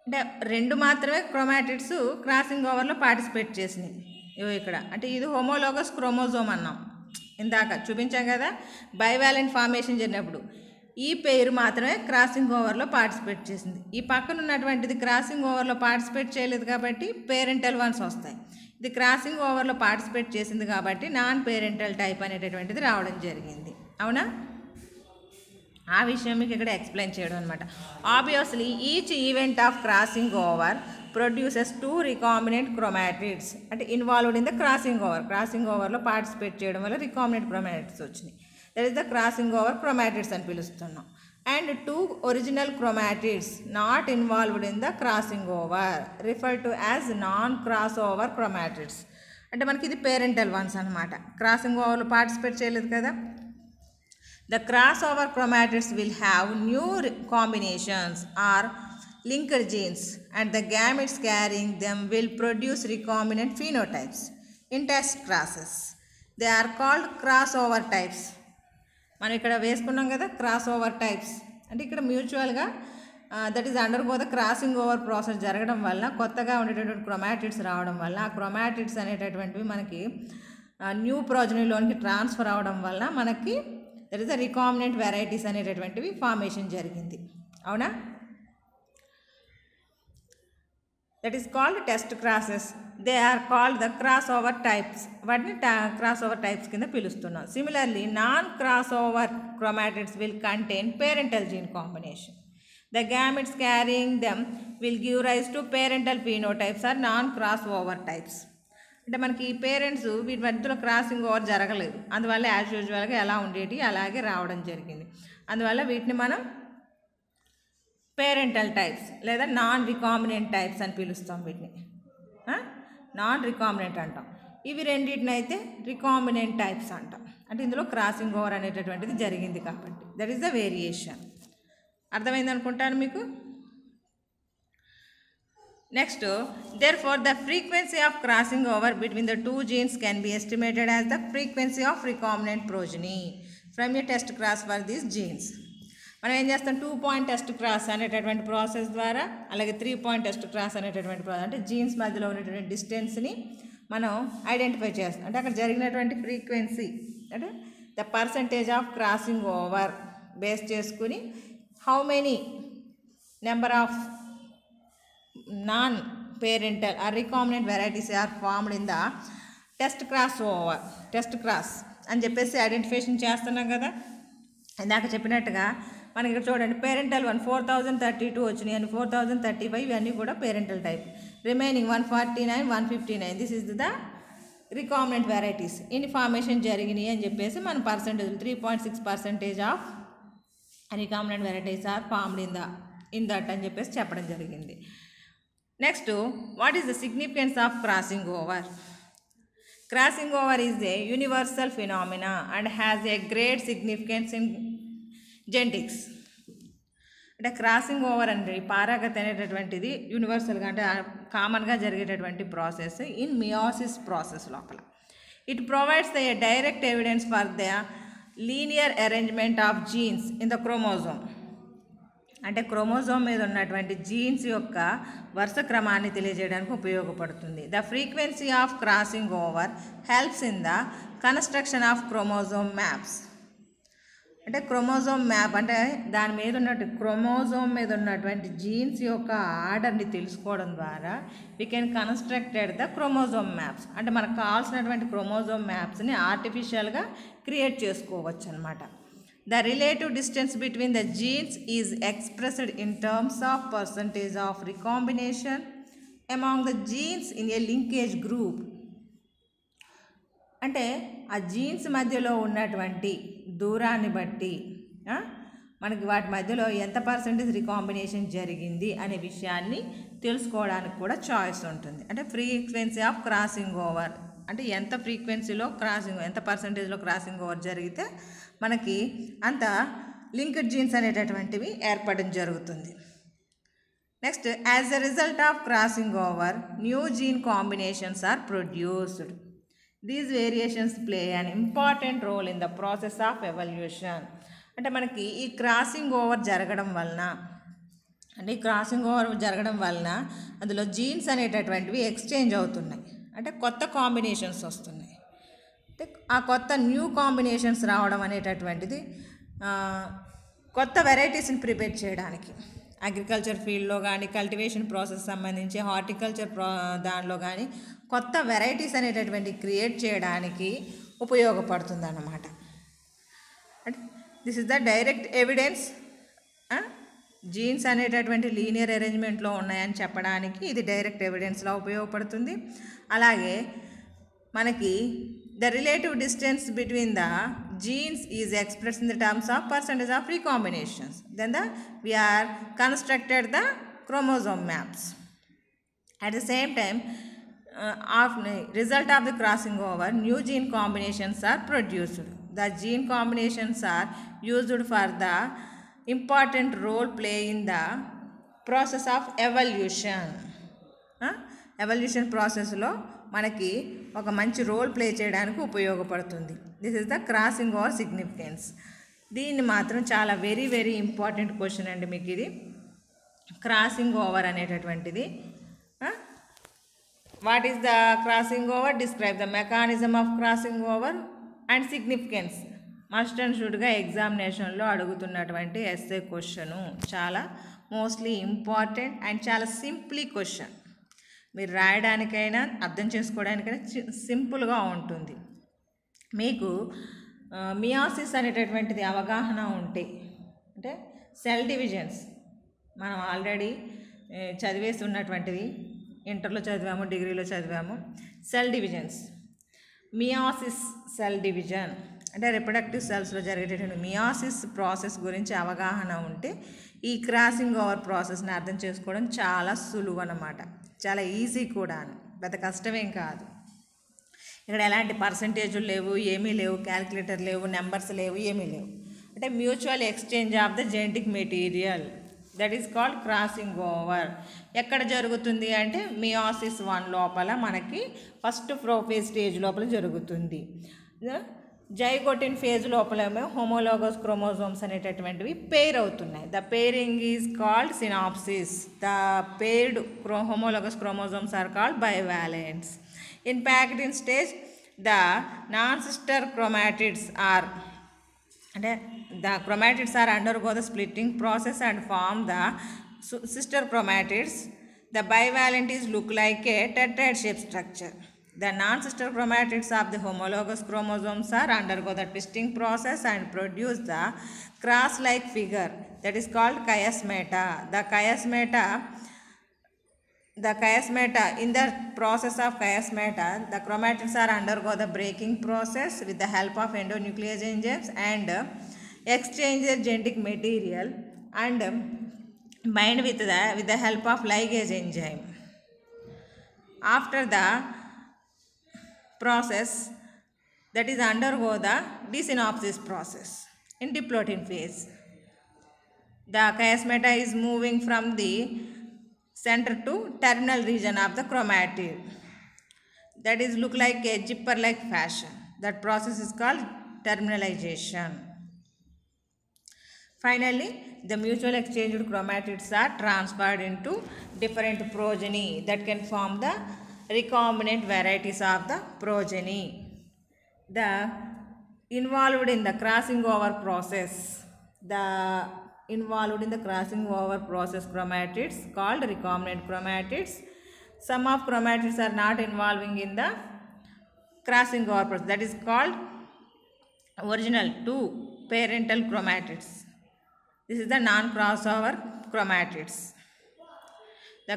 అంటే 2 మాత్రమే క్రోమాటిడ్స్ క్రాసింగ్ ఓవర్లో పార్టిసిపేట్ చేసినాయి. ఇక్కడ అంటే ఇది హోమోలోగస్ క్రోమోజోమ్ అన్నాం, ఇందాక చూపించాం కదా. బైవాలెంట్ ఫార్మేషన్ జరిగినప్పుడు ఈ పేరు మాత్రమే క్రాసింగ్ ఓవర్లో పార్టిసిపేట్ చేసింది. ఈ పక్కన ఉన్నటువంటిది క్రాసింగ్ ఓవర్లో పార్టిసిపేట్ చేయలేదు కాబట్టి పేరెంటల్ వన్స్ వస్తాయి. ఇది క్రాసింగ్ ఓవర్లో పార్టిసిపేట్ చేసింది కాబట్టి నాన్ పేరెంటల్ టైప్ అనేటటువంటిది రావడం జరిగింది. అవునా, ఆ విషయం మీకు ఇక్కడ ఎక్స్ప్లెయిన్ చేయడం అనమాట. Obviously each event of crossing over produces 2 recombinant chromatids అంటే involved in the crossing over. Crossing ఓవర్లో పార్టిసిపేట్ చేయడం వల్ల రికాంబినెంట్ క్రోమాటిడ్స్ వచ్చినాయి. That is the crossing over chromatids అని పిలుస్తున్నాం. And 2 original chromatids not involved in the crossing over refer to as non cross over chromatids. అంటే మనకి ఇది parental ones అనమాట. క్రాసింగ్ ఓవర్లో పార్టిసిపేట్ చేయలేదు కదా. The crossover chromatids will have new combinations or linked genes and the gametes carrying them will produce recombinant phenotypes in test crosses. They are called crossover types. మనం ఇక్కడ వేసుకున్నాం కదా crossover types. అంటే ఇక్కడ మ్యూచువల్గా that is undergo the crossing over process జరగడం వల్ల కొత్తగా ఉండేటటువంటి క్రోమాటిడ్స్ రావడం వల్ల ఆ క్రోమాటిడ్స్ అనేటటువంటివి మనకి న్యూ ప్రోజనీలోనికి ట్రాన్స్ఫర్ అవడం వల్ల మనకి that is the recombinant varieties అనేటటువంటివి ఫార్మేషన్ జరిగింది. అవునా. That is called test crosses. They are called the cross over types. వాటిని క్రాస్ ఓవర్ టైప్స్ కింద పిలుస్తున్నాం. Similarly non cross over chromatids will contain parental gene combination. The gametes carrying them will give rise to parental phenotypes or non-cross over types. అంటే మనకి parents వీటి మధ్యలో crossing over జరగలేదు, అందువల్ల as యూజువల్గా ఎలా ఉండేటి అలాగే రావడం జరిగింది. అందువల్ల వీటిని మనం పేరెంటల్ టైప్స్ లేదా నాన్ రికాంబినెంట్ టైప్స్ అని పిలుస్తాం. వీటిని నాన్ రికాంబినెంట్ అంటాం. ఇవి రెండింటిని అయితే రికాంబినెంట్ టైప్స్ అంటాం. అంటే ఇందులో క్రాసింగ్ ఓవర్ అనేటటువంటిది జరిగింది కాబట్టి దట్ ఈస్ ద వేరియేషన్. అర్థమైంది అనుకుంటాను మీకు. Next, therefore the frequency of crossing over between the two genes can be estimated as the frequency of recombinant progeny from a test cross for these genes. మనం ఏం చేస్తాం, 2 point test cross అనేటటువంటి process ద్వారా, అలాగే 3 point test cross అనేటటువంటి process అంటే jeans మధ్యలో ఉన్నటువంటి డిస్టెన్స్ని మనం ఐడెంటిఫై చేస్తాం. అంటే అక్కడ జరిగినటువంటి ఫ్రీక్వెన్సీ అంటే the percentage of crossing over base చేసుకుని how many number of non-parental or recombinant varieties are formed in the test cross అని చెప్పేసి ఐడెంటిఫికేషన్ చేస్తున్నాం కదా. ఇందాక చెప్పినట్టుగా మనకి ఇక్కడ చూడండి, పేరెంటల్ 1 4032 వచ్చినాయి అని 4035 ఇవన్నీ కూడా parental type. Remaining 149 159 this is the recombinant varieties. ఇన్ని ఫార్మేషన్ జరిగినాయి అని చెప్పేసి మన percentage 3.6% of recombinant varieties are formed in that అని చెప్పేసి చెప్పడం జరిగింది. Next, what is the significance of crossing over? Crossing over is a universal phenomena and has a great significance in genetics. అంటే క్రాసింగ్ ఓవర్ అంటే పారాగతి అనేటటువంటిది యూనివర్సల్గా అంటే కామన్గా జరిగేటటువంటి ప్రాసెస్ ఇన్ మియోసిస్ ప్రాసెస్ లోపల. It provides A direct evidence for the linear arrangement of jeans in the chromosome. అంటే క్రోమోజోమ్ మీద ఉన్నటువంటి జీన్స్ యొక్క వరుస క్రమాన్ని తెలియజేయడానికి ఉపయోగపడుతుంది. The frequency of crossing over helps in the construction of chromosome maps. అంటే క్రోమోజోమ్ మ్యాప్ అంటే దాని మీద క్రోమోజోమ్ మీద ఉన్నటువంటి జీన్స్ యొక్క ఆర్డర్ని తెలుసుకోవడం ద్వారా we can constructed the chromosome maps. అంటే మనకు కావాల్సినటువంటి క్రోమోజోమ్ మ్యాప్స్ని ఆర్టిఫిషియల్గా క్రియేట్ చేసుకోవచ్చు అనమాట. The relative distance between the jeans is expressed in terms of percentage of recombination among the jeans in a linkage group. అంటే ఆ జీన్స్ మధ్యలో ఉన్నటువంటి దూరాన్ని బట్టి మనకి వాటి మధ్యలో ఎంత పర్సెంటేజ్ రికాంబినేషన్ జరిగింది అనే విషయాన్ని తెలుసుకోవడానికి కూడా చాయిస్ ఉంటుంది. అంటే ఫ్రీక్వెన్సీ ఆఫ్ క్రాసింగ్ ఓవర్ అంటే ఎంత ఫ్రీక్వెన్సీలో ఎంత పర్సెంటేజ్లో క్రాసింగ్ ఓవర్ జరిగితే మనకి అంత లింక్డ్ జీన్స్ అనేటటువంటివి ఏర్పడడం జరుగుతుంది. Next, as a result of crossing over new gene combinations are produced. These variations play an important role in the process of evolution. అంటే మనకి ఈ క్రాసింగ్ ఓవర్ జరగడం వలన అందులో జీన్స్ అనేటటువంటివి ఎక్స్చేంజ్ అవుతున్నాయి. అంటే కొత్త కాంబినేషన్స్ వస్తున్నాయి. అంటే ఆ కొత్త న్యూ కాంబినేషన్స్ రావడం అనేటటువంటిది కొత్త వెరైటీస్ని ప్రిపేర్ చేయడానికి అగ్రికల్చర్ ఫీల్డ్లో కానీ కల్టివేషన్ ప్రాసెస్ సంబంధించి హార్టికల్చర్ దానిలో కానీ కొత్త వెరైటీస్ అనేటటువంటి క్రియేట్ చేయడానికి ఉపయోగపడుతుంది అన్నమాట. అంటే this is the direct evidence. Jeans అనేటటువంటి లీనియర్ అరేంజ్మెంట్లో ఉన్నాయని చెప్పడానికి ఇది డైరెక్ట్ ఎవిడెన్స్లా ఉపయోగపడుతుంది. అలాగే మనకి the relative distance between the genes is expressed in the terms of percentage of recombinations. Then we are constructed the chromosome maps. At the same time, result of the crossing over, new gene combinations are produced. The gene combinations are used for the important role play in the process of evolution. Evolution process lo మనకి ఒక మంచి role play చేయడానికి ఉపయోగపడుతుంది. This is the crossing over significance. దీన్ని మాత్రం చాలా very very important question అండి మీకు ఇది. క్రాసింగ్ ఓవర్ అనేటటువంటిది what is the crossing over, describe the mechanism of crossing over and significance. Must and షుడ్గా ఎగ్జామినేషన్లో అడుగుతున్నటువంటి ఎస్ఏ క్వశ్చను. చాలా మోస్ట్లీ ఇంపార్టెంట్ అండ్ చాలా సింప్లీ క్వశ్చన్. మీరు రాయడానికైనా అర్థం చేసుకోవడానికైనా సింపుల్గా ఉంటుంది. మీకు మియాసిస్ అనేటటువంటిది అవగాహన ఉంటే, అంటే సెల్ డివిజన్స్ మనం ఆల్రెడీ చదివేసి ఉన్నటువంటిది, ఇంటర్లో చదివాము, డిగ్రీలో చదివాము. Cell divisions, meiosis cell division అంటే రిప్రొడక్టివ్ సెల్స్లో జరిగేటటువంటి మియాసిస్ ప్రాసెస్ గురించి అవగాహన ఉంటే ఈ క్రాసింగ్ ఓవర్ ప్రాసెస్ని అర్థం చేసుకోవడం చాలా సులువు అన్నమాట. చాలా ఈజీ కూడా, పెద్ద కష్టమేం కాదు. ఇక్కడ ఎలాంటి పర్సంటేజులు లేవు, ఏమీ లేవు, క్యాలిక్యులేటర్ లేవు, నెంబర్స్ లేవు, ఏమీ లేవు. అంటే mutual exchange of the genetic material, that is called crossing over. ఎక్కడ జరుగుతుంది అంటే మియాసిస్ 1 లోపల మనకి ఫస్ట్ ప్రోఫేజ్ స్టేజ్ లోపల జరుగుతుంది. జైగోటిన్ ఫేజ్ లోపలేమో హోమోలోగస్ క్రోమోజోమ్స్ అనేటటువంటివి పెయిర్ అవుతున్నాయి. The pairing is called synapsis. The paired homologous chromosomes are called bivalents. In packed stage the non sister chromatids are అంటే the chromatids are undergo the splitting process and form the sister chromatids. The bivalent is look like a tetrad shaped structure. The non-sister chromatids of the homologous chromosomes are undergo the twisting process and produce the cross-like figure that is called chiasmata. The chiasmata, in the process of chiasmata, the chromatids are undergo the breaking process with the help of endonuclease enzymes and exchange their genetic material and bind with the help of ligase enzyme. After the process, that is undergo the desynapsis process in diplotin phase. The chiasmata is moving from the center to terminal region of the chromatid, that is look like a zipper like fashion. That process is called terminalization. Finally, the mutual exchanged chromatids are transferred into different progeny that can form the recombinant varieties of the progeny. The involved in the crossing over process, chromatids called recombinant chromatids. Some of chromatids are not involving in the crossing over process, that is called original 2 parental chromatids. This is the non-crossover chromatids. The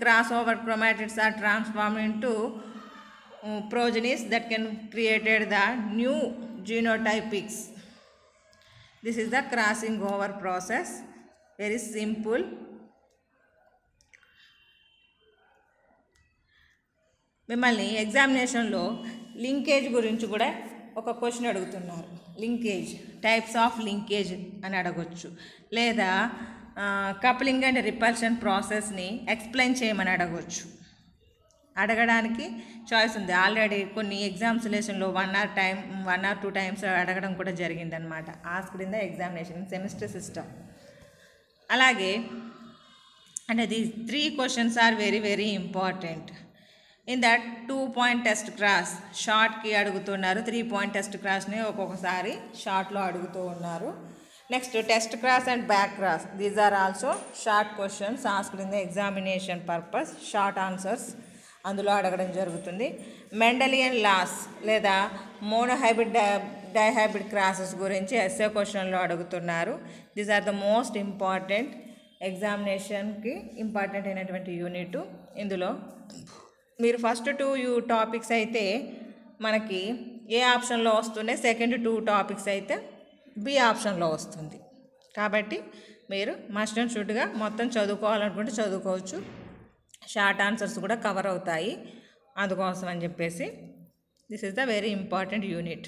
crossover chromatids are transformed into progenies that can create the new genotypics. This is the crossing over process. Very simple. మిమ్మల్ని ఎగ్జామినేషన్లో linkage గురించి కూడా ఒక question అడుగుతున్నారు. Linkage, types of linkage అని అడగొచ్చు, లేదా coupling and repulsion ప్రాసెస్ని ఎక్స్ప్లెయిన్ చేయమని అడగొచ్చు. అడగడానికి చాయిస్ ఉంది. ఆల్రెడీ కొన్ని ఎగ్జామ్స్లేషన్లో 1 or 2 times అడగడం కూడా జరిగిందనమాట. Asked in the examination semester system. అలాగే అంటే these 3 questions are very very important. In that 2-point test cross షార్ట్కి అడుగుతున్నారు, 3-point టెస్ట్ క్రాస్ని ఒక్కొక్కసారి షార్ట్లో అడుగుతూ ఉన్నారు. Next test cross and back cross, these are also short questions asked in the examination purpose. Short answers అందులో అడగడం జరుగుతుంది. మెండలియన్ లాస్ లేదా మోనోహైబ్రిడ్ డైహైబ్రిడ్ క్రాసెస్ గురించి ఎస్ఏ క్వశ్చన్లో అడుగుతున్నారు. These are the most important, ఎగ్జామినేషన్కి important అయినటువంటి యూనిట్. ఇందులో మీరు ఫస్ట్ 2 టాపిక్స్ అయితే మనకి ఏ ఆప్షన్లో వస్తుండే, సెకండ్ 2 టాపిక్స్ అయితే బి ఆప్షన్లో వస్తుంది. కాబట్టి మీరు మస్ట్ అండ్ షుడ్గా మొత్తం చదువుకోవాలనుకుంటే చదువుకోవచ్చు. షార్ట్ ఆన్సర్స్ కూడా కవర్ అవుతాయి. అందుకోసం అని చెప్పేసి this is the very important unit.